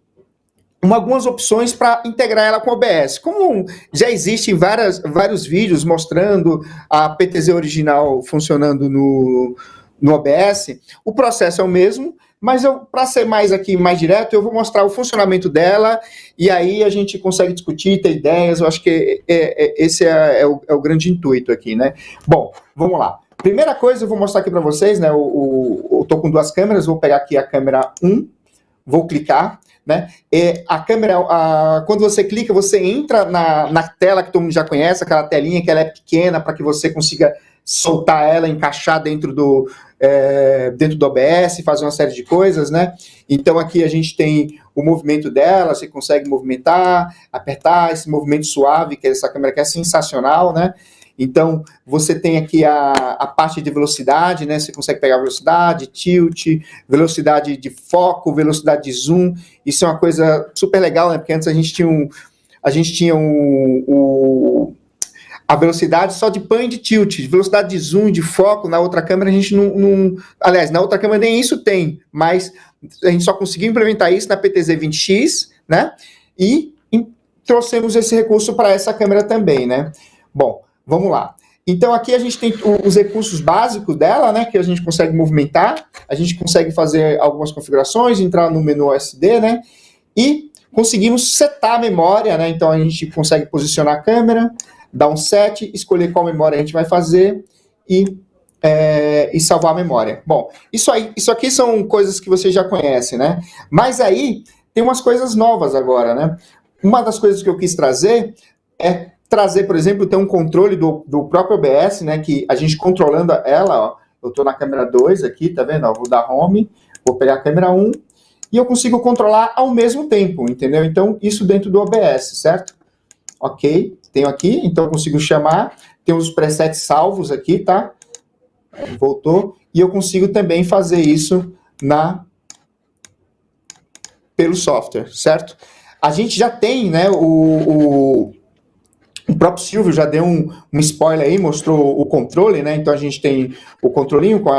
algumas opções para integrar ela com o OBS. Como já existem vários vídeos mostrando a PTZ original funcionando no OBS, o processo é o mesmo. Mas para ser mais direto, eu vou mostrar o funcionamento dela e aí a gente consegue discutir, ter ideias. Eu acho que esse é o grande intuito aqui, né? Bom, vamos lá. Primeira coisa, eu vou mostrar aqui para vocês, né? Eu tô com duas câmeras, vou pegar aqui a câmera 1, vou clicar, né? A câmera, quando você clica, você entra na tela que todo mundo já conhece, aquela telinha que ela é pequena para que você consiga soltar ela, encaixar dentro do OBS, fazer uma série de coisas, né? Então aqui a gente tem o movimento dela, você consegue movimentar, apertar, esse movimento suave, que essa câmera aqui é sensacional, né? Então você tem aqui a parte de velocidade, né? Você consegue pegar velocidade, tilt, velocidade de foco, velocidade de zoom. Isso é uma coisa super legal, né? Porque antes a gente tinha a velocidade só de pan e de tilt, velocidade de zoom, de foco. Na outra câmera a gente não... Aliás, na outra câmera nem isso tem, mas a gente só conseguiu implementar isso na PTZ 20X, né? E trouxemos esse recurso para essa câmera também, né? Bom, vamos lá. Então aqui a gente tem os recursos básicos dela, né? Que a gente consegue movimentar, a gente consegue fazer algumas configurações, entrar no menu SD, né? E conseguimos setar a memória, né? Então a gente consegue posicionar a câmera, dar um set, escolher qual memória a gente vai fazer e salvar a memória. Bom, isso aqui são coisas que vocês já conhecem, né? Mas aí tem umas coisas novas agora, né? Uma das coisas que eu quis trazer é trazer, por exemplo, ter um controle do próprio OBS, né? Que a gente controlando ela, ó, eu estou na câmera 2 aqui, tá vendo? Ó, vou dar home, vou pegar a câmera 1 e eu consigo controlar ao mesmo tempo, entendeu? Então, isso dentro do OBS, certo? Ok, tenho aqui, então eu consigo chamar, tem os presets salvos aqui, tá? Voltou, e eu consigo também fazer isso pelo software, certo? A gente já tem, né, O próprio Silvio já deu um spoiler aí, mostrou o controle, né? Então a gente tem o controlinho com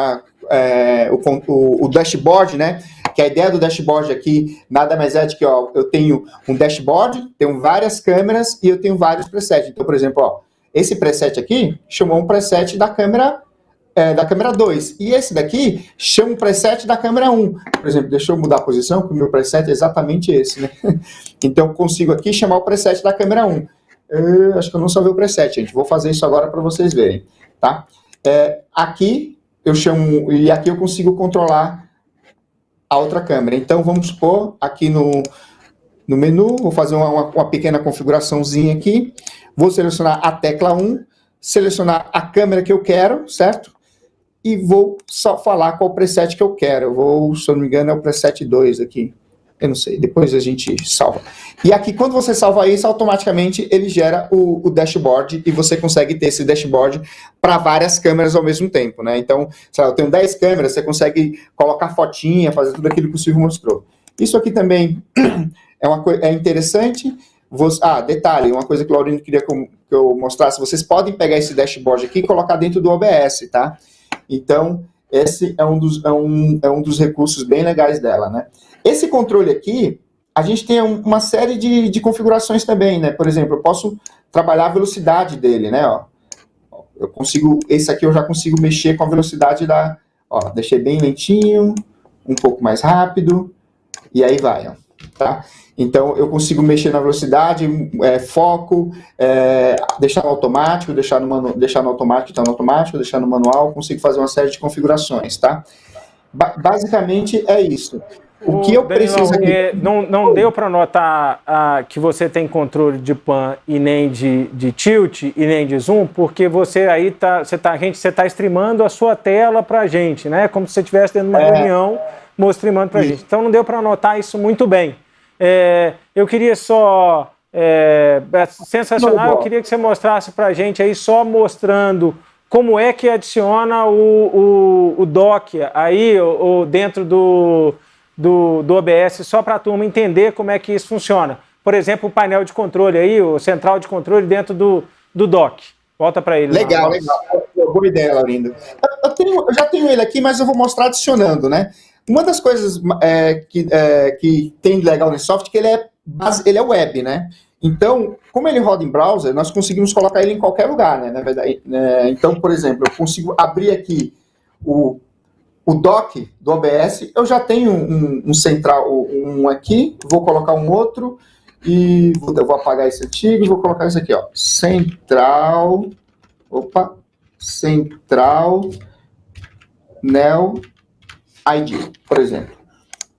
o dashboard, né? Que a ideia do dashboard aqui nada mais é de que, ó, eu tenho um dashboard, tenho várias câmeras e eu tenho vários presets. Então, por exemplo, ó, esse preset aqui chamou um preset da câmera 2. E esse daqui chama um preset da câmera 1. Por exemplo, deixa eu mudar a posição, porque o meu preset é exatamente esse, né? Então, eu consigo aqui chamar o preset da câmera 1. Acho que eu não salvei o preset, gente. Vou fazer isso agora para vocês verem, tá? Aqui eu chamo, e aqui eu consigo controlar a outra câmera. Então, vamos supor, aqui no menu, vou fazer uma pequena configuraçãozinha aqui. Vou selecionar a tecla 1, selecionar a câmera que eu quero, certo? E vou só falar qual preset que eu quero. Eu vou, se eu não me engano, é o preset 2 aqui. Eu não sei, depois a gente salva. E aqui, quando você salva isso, automaticamente ele gera o dashboard e você consegue ter esse dashboard para várias câmeras ao mesmo tempo, né? Então, sei lá, eu tenho 10 câmeras, você consegue colocar fotinha, fazer tudo aquilo que o Silvio mostrou. Isso aqui também é interessante. Detalhe, uma coisa que o Laurindo queria que eu mostrasse, vocês podem pegar esse dashboard aqui e colocar dentro do OBS, tá? Então, esse é um dos recursos bem legais dela, né? Esse controle aqui, a gente tem uma série de configurações também, né? Por exemplo, eu posso trabalhar a velocidade dele, né? Ó, esse aqui eu já consigo mexer com a velocidade deixei bem lentinho, um pouco mais rápido, e aí vai, ó, tá? Então, eu consigo mexer na velocidade, foco, deixar no automático, deixar no automático, tá no automático, deixar no manual, consigo fazer uma série de configurações, tá? Basicamente é isso. O que eu preciso aqui... Não deu para notar que você tem controle de pan e nem de tilt e nem de zoom, porque você aí você tá streamando a sua tela para a gente, né? Como se você estivesse dentro de uma reunião streamando para a gente. Então não deu para notar isso muito bem. Eu queria só... sensacional, eu queria que você mostrasse para a gente aí, só mostrando como é que adiciona o dock aí dentro do OBS, só para a turma entender como é que isso funciona. Por exemplo, o painel de controle aí, o central de controle dentro do dock. Volta para ele. Legal. Boa ideia, Laurindo. Eu já tenho ele aqui, mas eu vou mostrar adicionando, né? Uma das coisas que tem de legal nesse software é que ele é web, né? Então, como ele roda em browser, nós conseguimos colocar ele em qualquer lugar, né? Na verdade, então, por exemplo, eu consigo abrir aqui o dock do OBS, eu já tenho um central, um aqui, vou colocar um outro, e eu vou apagar esse antigo e vou colocar esse aqui, ó, Central Nel ID, por exemplo.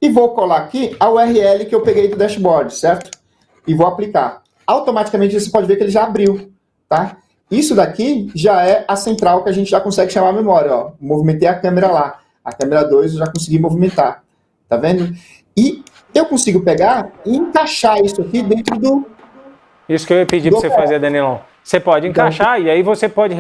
E vou colar aqui a URL que eu peguei do dashboard, certo? E vou aplicar. Automaticamente você pode ver que ele já abriu, tá? Isso daqui já é a central que a gente já consegue chamar a memória, ó. Movimentei a câmera lá. A câmera 2 eu já consegui movimentar, tá vendo? E eu consigo pegar e encaixar isso aqui dentro do... Isso que eu ia pedir para você fazer, Danilão. Você pode encaixar e aí você pode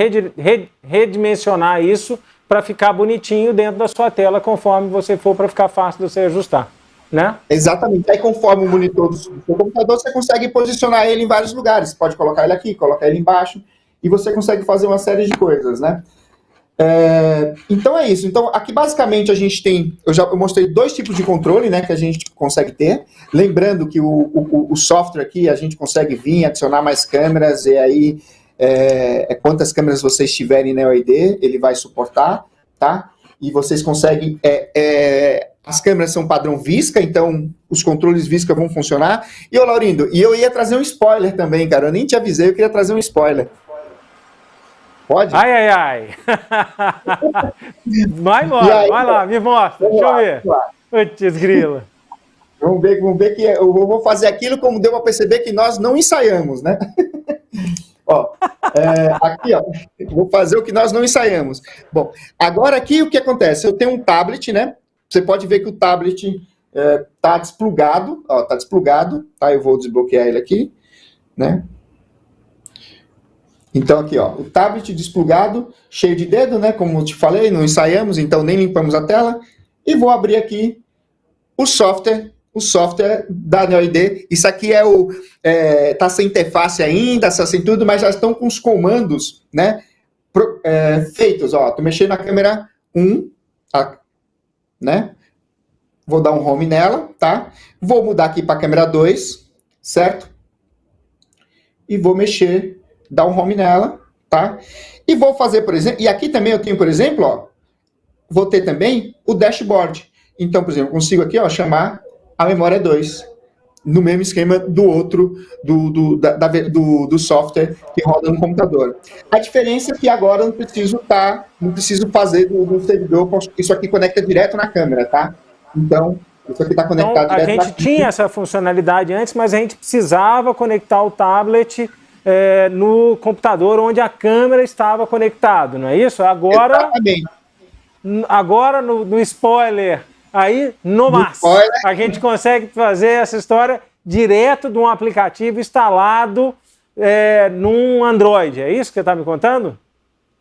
redimensionar isso para ficar bonitinho dentro da sua tela conforme você for, para ficar fácil de você ajustar, né? Exatamente. Aí conforme o monitor do seu computador, você consegue posicionar ele em vários lugares. Você pode colocar ele aqui, colocar ele embaixo e você consegue fazer uma série de coisas, né? Então é isso. Então aqui basicamente a gente tem, eu mostrei 2 tipos de controle, né, que a gente consegue ter. Lembrando que o software aqui a gente consegue vir, adicionar mais câmeras e aí quantas câmeras vocês tiverem na OID, ele vai suportar, tá? E vocês conseguem, as câmeras são padrão Visca, então os controles Visca vão funcionar. E ô Laurindo, eu ia trazer um spoiler também, cara, eu nem te avisei, eu queria trazer um spoiler. Pode? Ai. Vai lá, me mostra, deixa eu ver. Putz, grila. Vamos ver que eu vou fazer aquilo como deu para perceber que nós não ensaiamos, né? Aqui, ó, vou fazer o que nós não ensaiamos. Bom, agora aqui o que acontece? Eu tenho um tablet, né? Você pode ver que o tablet tá desplugado, ó, tá desplugado, tá? Eu vou desbloquear ele aqui, né? Então aqui, ó, o tablet desplugado, cheio de dedo, né? Como eu te falei, não ensaiamos, então nem limpamos a tela. E vou abrir aqui o software o software da NeoID. Isso aqui tá sem interface ainda, sem tudo, mas já estão com os comandos, né, feitos. Ó, tô mexendo na câmera 1, né? Vou dar um home nela, tá? Vou mudar aqui para a câmera 2, certo? E vou dar um home nela, tá? E vou fazer, por exemplo, e aqui também eu tenho, por exemplo, ó, vou ter também o dashboard. Então, por exemplo, eu consigo aqui, ó, chamar a memória 2, no mesmo esquema do outro, do software que roda no computador. A diferença é que agora eu não preciso fazer do servidor, isso aqui conecta direto na câmera, tá? Então, isso aqui está conectado direto na câmera. A gente tinha essa funcionalidade antes, mas a gente precisava conectar o tablet no computador onde a câmera estava conectado, não é isso? Agora, exatamente. Agora no spoiler, aí no Mars, a gente consegue fazer essa história direto de um aplicativo instalado num Android. É isso que você está me contando?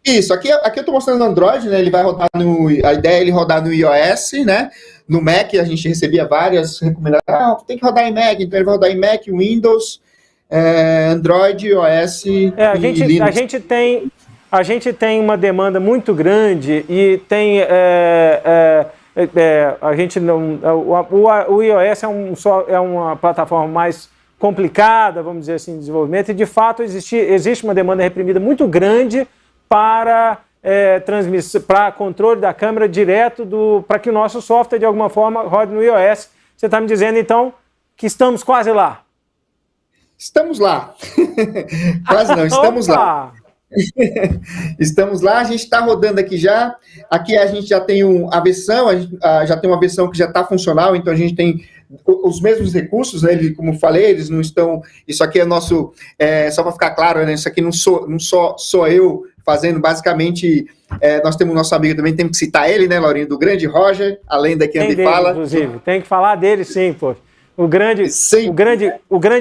Isso, aqui eu estou mostrando no Android, né? Ele vai rodar a ideia é ele rodar no iOS, né? No Mac a gente recebia várias recomendações, tem que rodar em Mac, então ele vai rodar em Mac, Windows, Android, iOS e Linux. A gente tem uma demanda muito grande e tem a gente não, o iOS é uma plataforma mais complicada, vamos dizer assim, de desenvolvimento, e de fato existe uma demanda reprimida muito grande para para controle da câmera direto para que o nosso software de alguma forma rode no iOS. Você está me dizendo então que estamos quase lá? Estamos lá. Quase não, estamos lá. Estamos lá, a gente está rodando aqui já. Aqui a gente já tem a versão, já tem uma versão que já está funcional, então a gente tem os mesmos recursos, né? Como falei, eles não estão. Isso aqui é nosso. Só para ficar claro, né? Isso aqui não sou eu fazendo, basicamente. Nós temos nosso amigo também, temos que citar ele, né, Laurinho, do grande Roger, além da que anda e fala. Inclusive, tem que falar dele sim, pô. O grande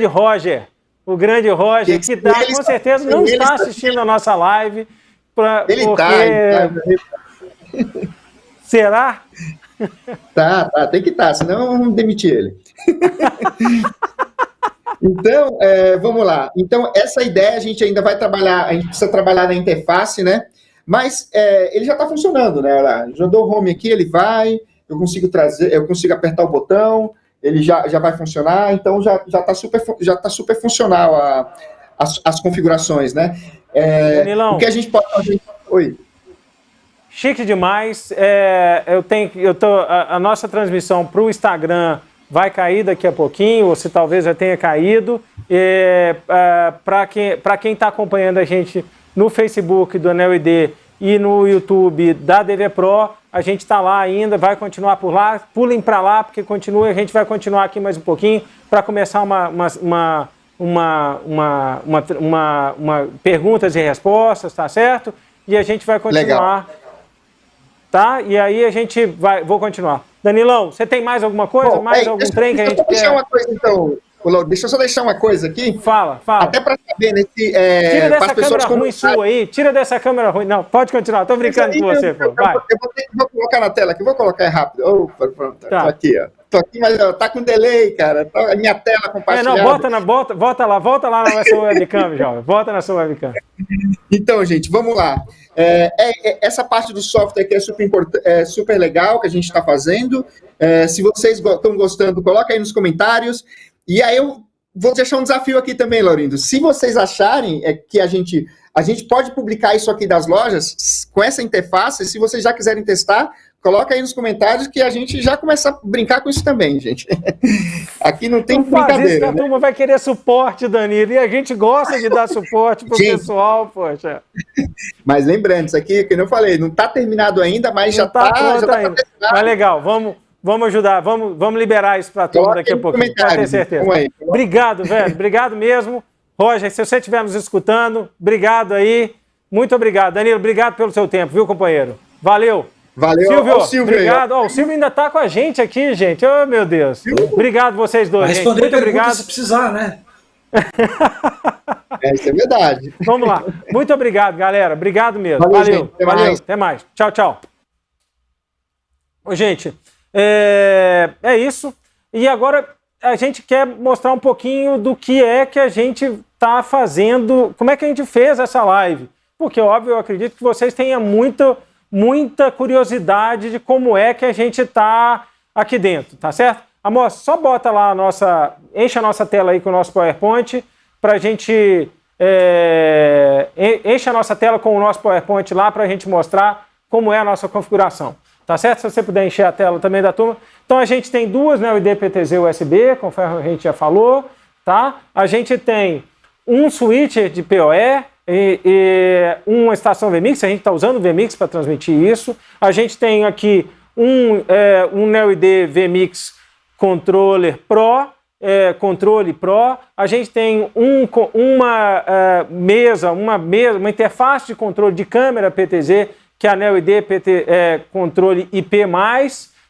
Roger. O grande Roger, que com certeza não está assistindo a nossa live. Ele está. Será? Tá, tem que estar, senão vamos demitir ele. Então, vamos lá. Então, essa ideia a gente ainda vai trabalhar, a gente precisa trabalhar na interface, né? Mas ele já está funcionando, né? Já dou o home aqui, ele vai, eu consigo apertar o botão, ele já vai funcionar, então já tá super funcional as configurações, né? Danilão, o que a gente pode fazer... Oi. Chique demais. A nossa transmissão para o Instagram vai cair daqui a pouquinho, ou se talvez já tenha caído. Para quem está acompanhando a gente no Facebook do NeoID e no YouTube da DV Pro, a gente está lá ainda, vai continuar por lá. Pulem para lá, porque a gente vai continuar aqui mais um pouquinho para começar uma perguntas e respostas, tá certo? E a gente vai continuar. Legal. Tá? E aí vou continuar. Danilão, você tem mais alguma coisa? Bom, algum trem que a gente quer? Deixa uma coisa, então, deixa eu só deixar uma coisa aqui. Fala. Até para saber, né, tira dessa câmera ruim sua aí, tira dessa câmera ruim. Não, pode continuar, tô brincando com você, pô. Vai. Eu vou colocar na tela aqui, vou colocar rápido. Opa, pronto, tá. Tô aqui, ó. Tô aqui, mas tá com delay, cara. A minha tela compartilhada. Volta lá na sua webcam, jovem. Volta na sua webcam. Então, gente, vamos lá. Essa parte do software aqui é super legal que a gente está fazendo. Se vocês estão gostando, coloca aí nos comentários. E aí eu vou deixar um desafio aqui também, Laurindo. Se vocês acharem que a gente pode publicar isso aqui das lojas com essa interface, se vocês já quiserem testar, coloca aí nos comentários que a gente já começa a brincar com isso também, gente. Aqui não tem brincadeira. Isso, a turma vai querer suporte, Danilo, e a gente gosta de dar suporte pro pessoal, poxa. Mas lembrando, isso aqui, como eu falei, não está terminado ainda, mas já está ainda. Mas legal, vamos ajudar, vamos liberar isso para a turma daqui a pouquinho, pode ter certeza. Obrigado, velho, obrigado mesmo. Roger, se você estiver nos escutando, obrigado aí, muito obrigado. Danilo, obrigado pelo seu tempo, viu, companheiro? Valeu. Silvio, obrigado. O Silvio ainda está com a gente aqui, gente. Oh, meu Deus. Obrigado vocês dois, gente. Muito obrigado. Se precisar, né? Isso é verdade. Vamos lá. Muito obrigado, galera. Obrigado mesmo. Valeu. Até mais. Tchau. Ô, gente, é isso. E agora a gente quer mostrar um pouquinho do que é que a gente está fazendo, como é que a gente fez essa live. Porque, óbvio, eu acredito que vocês tenham muita curiosidade de como é que a gente está aqui dentro, tá certo? Amor, só bota lá enche a nossa tela aí com o nosso PowerPoint para a gente... enche a nossa tela com o nosso PowerPoint lá para a gente mostrar como é a nossa configuração. Tá certo? Se você puder encher a tela também da turma. Então a gente tem duas NeoID PTZ USB, conforme a gente já falou, tá? A gente tem um switcher de PoE e uma estação VMix, a gente está usando o VMix para transmitir isso. A gente tem aqui um NeoID VMix Controller Pro, controle Pro. A gente tem uma interface de controle de câmera PTZ, que é a NeoID controle IP+,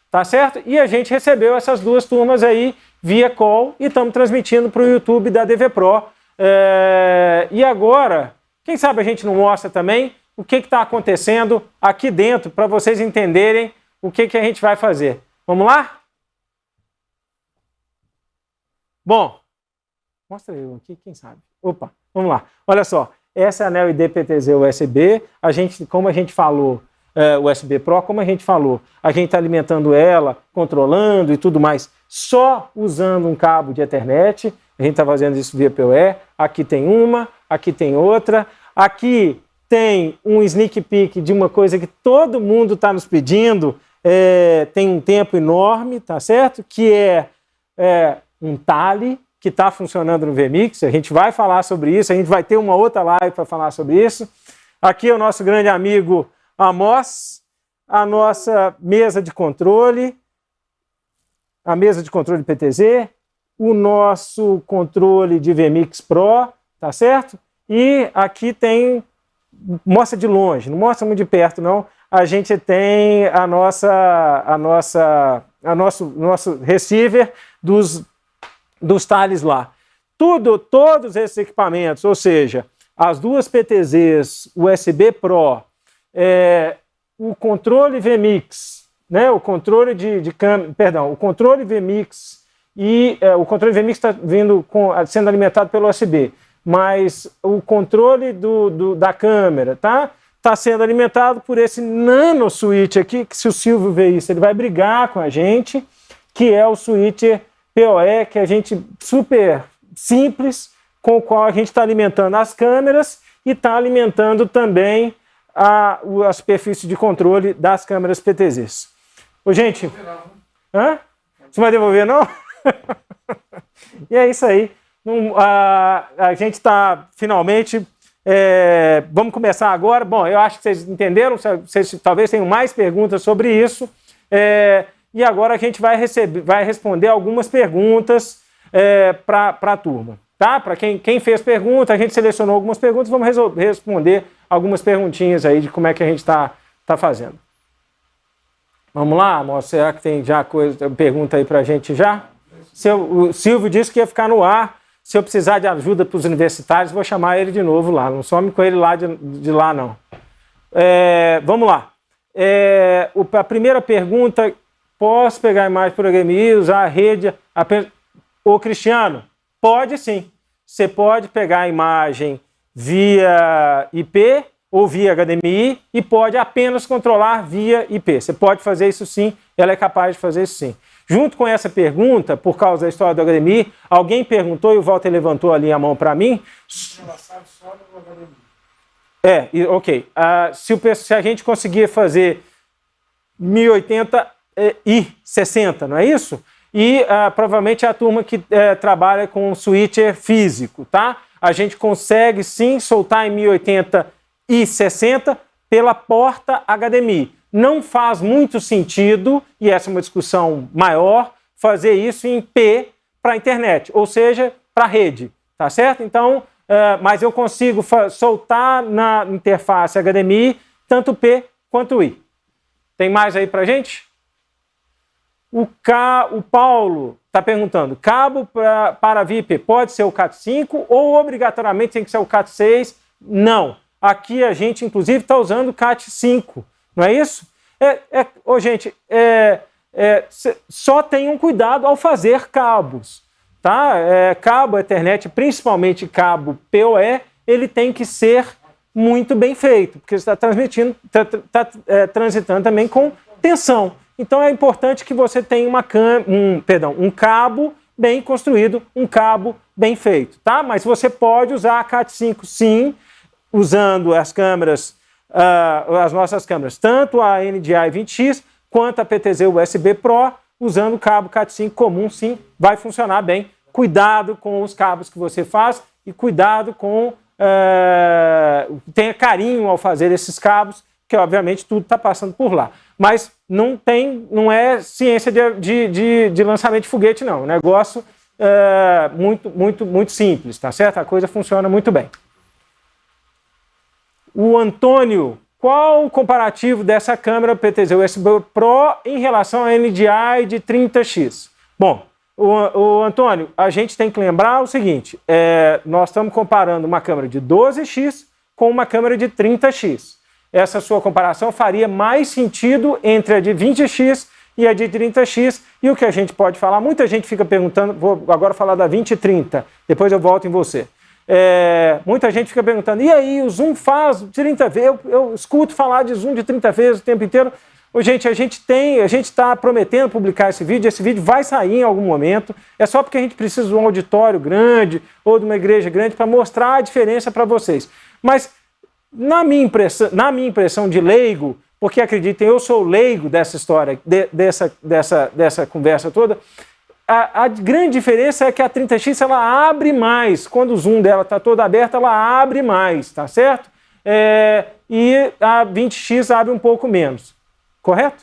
tá certo? E a gente recebeu essas duas turmas aí via call e estamos transmitindo para o YouTube da DV Pro. E agora, quem sabe a gente não mostra também o que está acontecendo aqui dentro para vocês entenderem o que a gente vai fazer. Vamos lá? Bom, mostra eu aqui, quem sabe. Opa, vamos lá. Olha só. Essa é a NeoID PTZ USB, como a gente falou, USB Pro, como a gente falou, a gente está alimentando ela, controlando e tudo mais, só usando um cabo de Ethernet, a gente está fazendo isso via PoE, aqui tem uma, aqui tem outra, aqui tem um sneak peek de uma coisa que todo mundo está nos pedindo, tem um tempo enorme, tá certo? Que é um Tally, que está funcionando no VMix, a gente vai falar sobre isso, a gente vai ter uma outra live para falar sobre isso. Aqui é o nosso grande amigo Amos, a nossa mesa de controle, a mesa de controle PTZ, o nosso controle de VMix Pro, tá certo? E aqui tem, mostra de longe, não mostra muito de perto não, a gente tem nosso receiver dos Thales lá. Todos esses equipamentos, ou seja, as duas PTZs USB Pro, o controle VMix, né, o controle o controle VMix e o controle VMix está sendo alimentado pelo USB, mas o controle da câmera, tá? Está sendo alimentado por esse nano switch aqui, que se o Silvio ver isso, ele vai brigar com a gente, que é o switcher PoE, que a gente super simples, com o qual a gente está alimentando as câmeras e está alimentando também a superfície de controle das câmeras PTZs. Ô, gente, você vai devolver, não? E é isso aí. A gente está finalmente... vamos começar agora. Bom, eu acho que vocês entenderam, vocês talvez tenham mais perguntas sobre isso. E agora a gente vai responder algumas perguntas para a turma. Tá? Para quem fez pergunta, a gente selecionou algumas perguntas, vamos responder algumas perguntinhas aí de como é que a gente está fazendo. Vamos lá, amor? Será que tem já pergunta aí para a gente já? O Silvio disse que ia ficar no ar. Se eu precisar de ajuda para os universitários, vou chamar ele de novo lá. Não some com ele lá de lá, não. Vamos lá. A primeira pergunta... Posso pegar a imagem por HDMI, usar a rede apenas... Ô, Cristiano, pode sim. Você pode pegar a imagem via IP ou via HDMI e pode apenas controlar via IP. Você pode fazer isso sim, ela é capaz de fazer isso sim. Junto com essa pergunta, por causa da história do HDMI, alguém perguntou, e o Walter levantou ali a mão para mim. Ok. Se a gente conseguir fazer 1080 e 60, não é isso? E provavelmente é a turma que trabalha com switcher físico, tá? A gente consegue sim soltar em 1080 e 60 pela porta HDMI. Não faz muito sentido, e essa é uma discussão maior, fazer isso em P para a internet, ou seja, para a rede, tá certo? Então, mas eu consigo soltar na interface HDMI tanto P quanto I. Tem mais aí para gente? O Paulo está perguntando, cabo para VIP pode ser o CAT5 ou obrigatoriamente tem que ser o CAT6? Não. Aqui a gente, inclusive, está usando o CAT5, não é isso? Gente, só tenham cuidado ao fazer cabos. Tá? Cabo Ethernet, principalmente cabo PoE, ele tem que ser muito bem feito, porque você está transmitindo, transitando também com tensão. Então é importante que você tenha um cabo bem construído, um cabo bem feito, tá? Mas você pode usar a Cat5 sim, usando as câmeras, as nossas câmeras, tanto a NDI 20X quanto a PTZ USB Pro, usando o cabo Cat5 comum, sim, vai funcionar bem. Cuidado com os cabos que você faz e cuidado com... tenha carinho ao fazer esses cabos, que obviamente tudo está passando por lá. Mas não é ciência de lançamento de foguete, não. O negócio muito simples, tá certo? A coisa funciona muito bem. O Antônio, qual o comparativo dessa câmera PTZ USB Pro em relação à NDI de 30X? Bom, o Antônio, a gente tem que lembrar o seguinte, nós estamos comparando uma câmera de 12X com uma câmera de 30X. Essa sua comparação faria mais sentido entre a de 20X e a de 30X, e o que a gente pode falar, muita gente fica perguntando, vou agora falar da 20 e 30, depois eu volto em você. Muita gente fica perguntando, e aí, o zoom faz 30 vezes, eu escuto falar de zoom de 30 vezes o tempo inteiro. Gente, a gente está prometendo publicar esse vídeo vai sair em algum momento, é só porque a gente precisa de um auditório grande ou de uma igreja grande para mostrar a diferença para vocês. Mas, na minha impressão de leigo, porque acreditem, eu sou leigo dessa história, dessa conversa toda, a grande diferença é que a 30X ela abre mais, quando o zoom dela está todo aberto, ela abre mais, tá certo? E a 20X abre um pouco menos. Correto?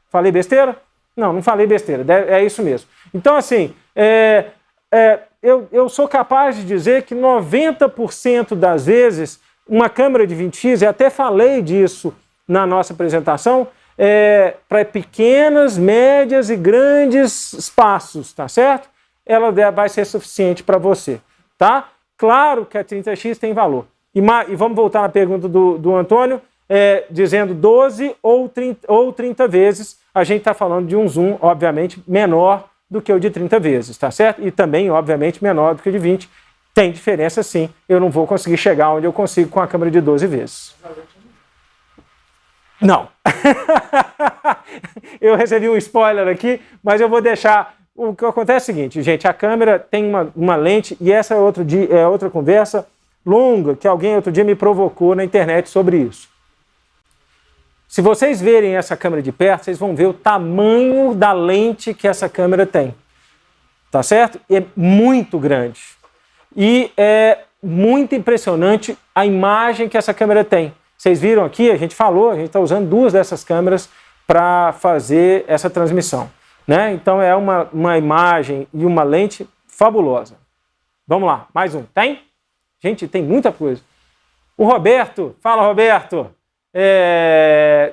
Falei besteira? Não falei besteira, é isso mesmo. Então, assim, eu sou capaz de dizer que 90% das vezes uma câmera de 20X, e até falei disso na nossa apresentação, para pequenas, médias e grandes espaços, tá certo? Ela vai ser suficiente para você, tá? Claro que a 30X tem valor. E vamos voltar na pergunta do Antônio, dizendo 12 ou 30 vezes, a gente está falando de um zoom, obviamente, menor do que o de 30 vezes, tá certo? E também, obviamente, menor do que o de 20. Tem diferença sim, eu não vou conseguir chegar onde eu consigo com a câmera de 12 vezes. Não. Eu recebi um spoiler aqui, mas eu vou deixar... O que acontece é o seguinte, gente, a câmera tem uma lente, e essa é outra conversa longa que alguém outro dia me provocou na internet sobre isso. Se vocês verem essa câmera de perto, vocês vão ver o tamanho da lente que essa câmera tem. Tá certo? É muito grande. E é muito impressionante a imagem que essa câmera tem. Vocês viram aqui, a gente falou, a gente está usando 2 dessas câmeras para fazer essa transmissão, né? Então é uma imagem e uma lente fabulosa. Vamos lá, mais um. Tem? Gente, tem muita coisa. O Roberto, fala Roberto,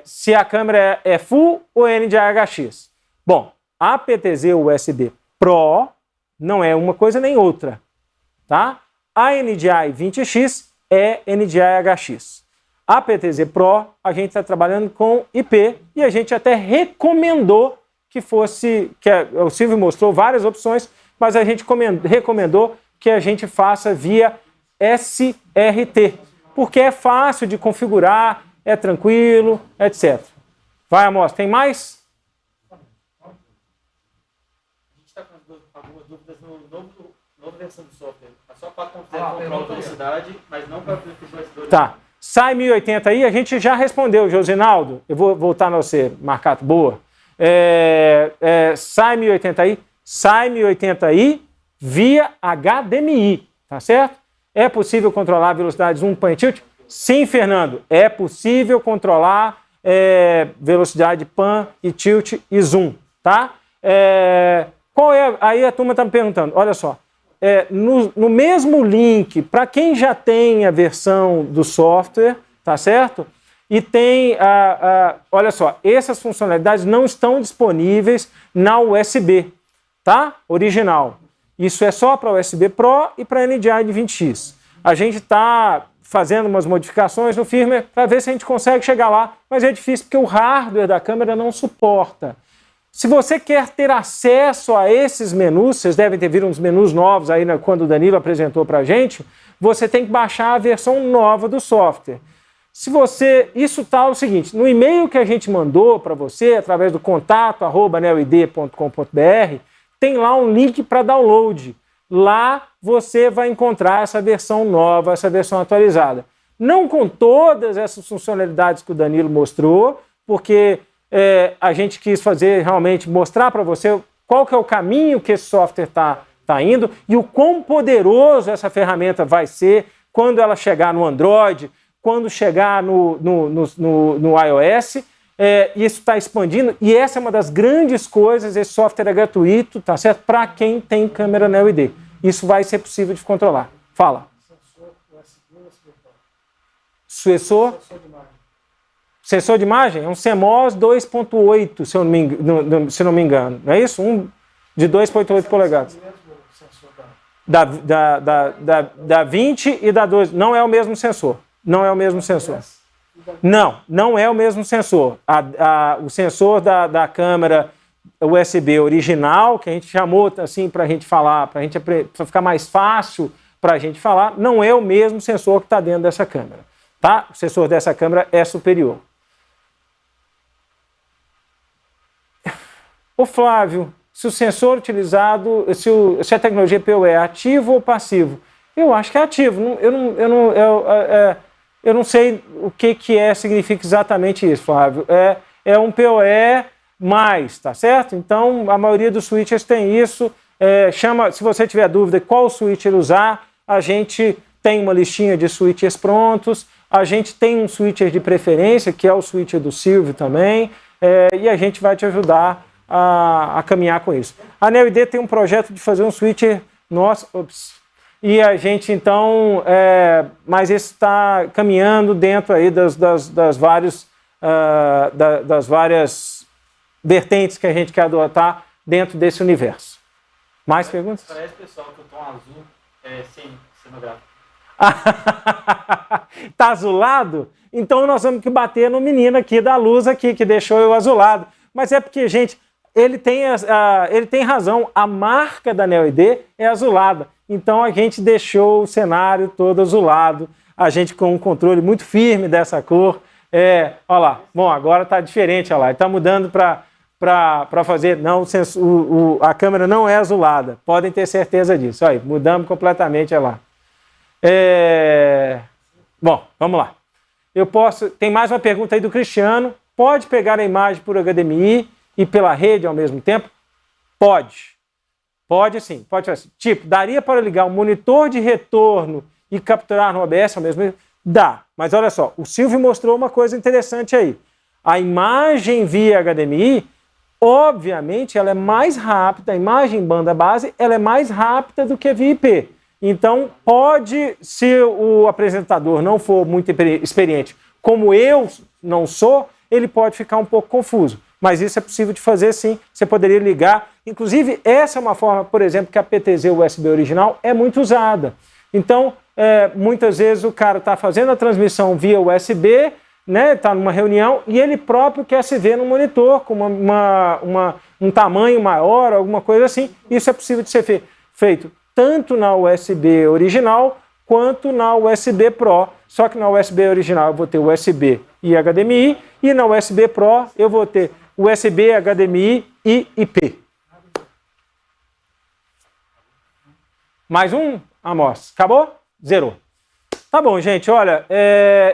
se a câmera é Full ou NDI-HX. Bom, a PTZ USB Pro não é uma coisa nem outra. Tá? A NDI 20X é NDI-HX. A PTZ Pro, a gente está trabalhando com IP e a gente até recomendou que fosse, o Silvio mostrou várias opções, mas a gente recomendou que a gente faça via SRT, porque é fácil de configurar, é tranquilo, etc. Vai, Amos, tem mais? A gente está com algumas dúvidas no nova versão do software. Só para controlar a velocidade, mas não para visualizadores. Tá. Sai 1080 aí, a gente já respondeu, Josinaldo. Eu vou voltar na você, Marcato. Boa. Sai 1080 aí. Sai 1080 aí via HDMI, tá certo? É possível controlar a velocidade zoom, pan e tilt? Sim, Fernando. É possível controlar velocidade pan e tilt e zoom, tá? Qual é? Aí a turma está me perguntando, olha só. No mesmo link, para quem já tem a versão do software, tá certo? E tem, olha só, essas funcionalidades não estão disponíveis na USB, tá? Original. Isso é só para USB Pro e para NDI de 20X. A gente está fazendo umas modificações no firmware para ver se a gente consegue chegar lá, mas é difícil porque o hardware da câmera não suporta. Se você quer ter acesso a esses menus, vocês devem ter visto uns menus novos aí quando o Danilo apresentou para a gente, você tem que baixar a versão nova do software. Isso está o seguinte, no e-mail que a gente mandou para você, através do contato@neoid.com.br, tem lá um link para download. Lá você vai encontrar essa versão nova, essa versão atualizada. Não com todas essas funcionalidades que o Danilo mostrou, porque a gente quis fazer realmente, mostrar para você qual que é o caminho que esse software está indo e o quão poderoso essa ferramenta vai ser quando ela chegar no Android, quando chegar no iOS. Isso está expandindo e essa é uma das grandes coisas. Esse software é gratuito, tá certo? Para quem tem câmera Neo ID. Isso vai ser possível de controlar. Fala. Sensor de imagem é um CMOS 2.8, se eu não me engano. Não é isso? De 2.8 polegadas. Da 20 e da 2. Não é o mesmo sensor. Não é o mesmo sensor. Não é o mesmo sensor. O sensor da câmera USB original, que a gente chamou assim para a gente falar, para ficar mais fácil para a gente falar, não é o mesmo sensor que está dentro dessa câmera. Tá? O sensor dessa câmera é superior. Ô Flávio, se o sensor utilizado, se a tecnologia PoE é ativo ou passivo? Eu acho que é ativo. Eu não sei o que significa exatamente isso, Flávio. É um PoE mais, tá certo? Então, a maioria dos switchers tem isso. Se você tiver dúvida qual switcher usar, a gente tem uma listinha de switchers prontos. A gente tem um switcher de preferência, que é o switcher do Silvio também, e a gente vai te ajudar a caminhar com isso. A NeoID tem um projeto de fazer um switcher nosso, e a gente então, mas esse está caminhando dentro aí das várias vertentes que a gente quer adotar dentro desse universo. Mais perguntas? Parece, pessoal, que o tom azul é cenográfico. Tá azulado? Então nós vamos que bater no menino aqui da luz aqui, que deixou eu azulado. Mas é porque, gente, ele tem razão. A marca da NeoID é azulada. Então a gente deixou o cenário todo azulado. A gente com um controle muito firme dessa cor. Olha lá. Bom, agora tá diferente, olha lá. Está mudando para fazer... Não, a câmera não é azulada. Podem ter certeza disso. Olha aí, mudamos completamente, olha lá. Bom, vamos lá. Tem mais uma pergunta aí do Cristiano. Pode pegar a imagem por HDMI e pela rede ao mesmo tempo? Pode. Pode sim. Pode fazer. Tipo, daria para ligar um monitor de retorno e capturar no OBS ao mesmo tempo? Dá. Mas olha só, o Silvio mostrou uma coisa interessante aí. A imagem via HDMI, obviamente, ela é mais rápida. A imagem banda base, ela é mais rápida do que via IP. Então, se o apresentador não for muito experiente, como eu não sou, ele pode ficar um pouco confuso. Mas isso é possível de fazer sim, você poderia ligar. Inclusive, essa é uma forma, por exemplo, que a PTZ USB original é muito usada. Então, muitas vezes o cara está fazendo a transmissão via USB, né, está numa reunião, e ele próprio quer se ver no monitor com um tamanho maior, alguma coisa assim. Isso é possível de ser feito tanto na USB original quanto na USB Pro. Só que na USB original eu vou ter USB e HDMI, e na USB Pro eu vou ter USB, HDMI e IP. Mais um, Amos. Acabou? Zerou. Tá bom, gente. Olha,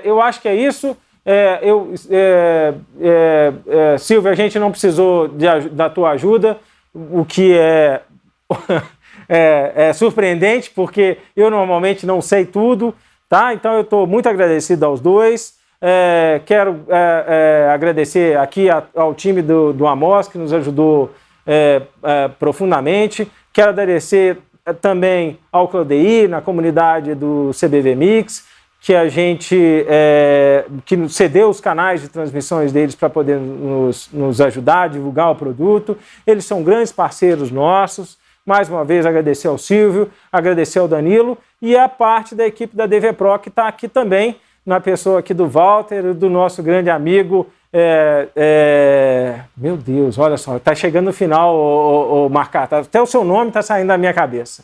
eu acho que é isso. Silvia, a gente não precisou da tua ajuda, o que é surpreendente, porque eu normalmente não sei tudo, tá? Então eu estou muito agradecido aos dois. Quero agradecer aqui ao time do Amos, que nos ajudou profundamente. Quero agradecer também ao Claudei, na comunidade do CBV Mix, que a gente que cedeu os canais de transmissões deles para poder nos ajudar a divulgar o produto. Eles são grandes parceiros nossos. Mais uma vez, agradecer ao Silvio, agradecer ao Danilo e a parte da equipe da DV Pro que está aqui também, na pessoa aqui do Walter, do nosso grande amigo Meu Deus, olha só, tá chegando no final, o Marcar, até o seu nome tá saindo da minha cabeça.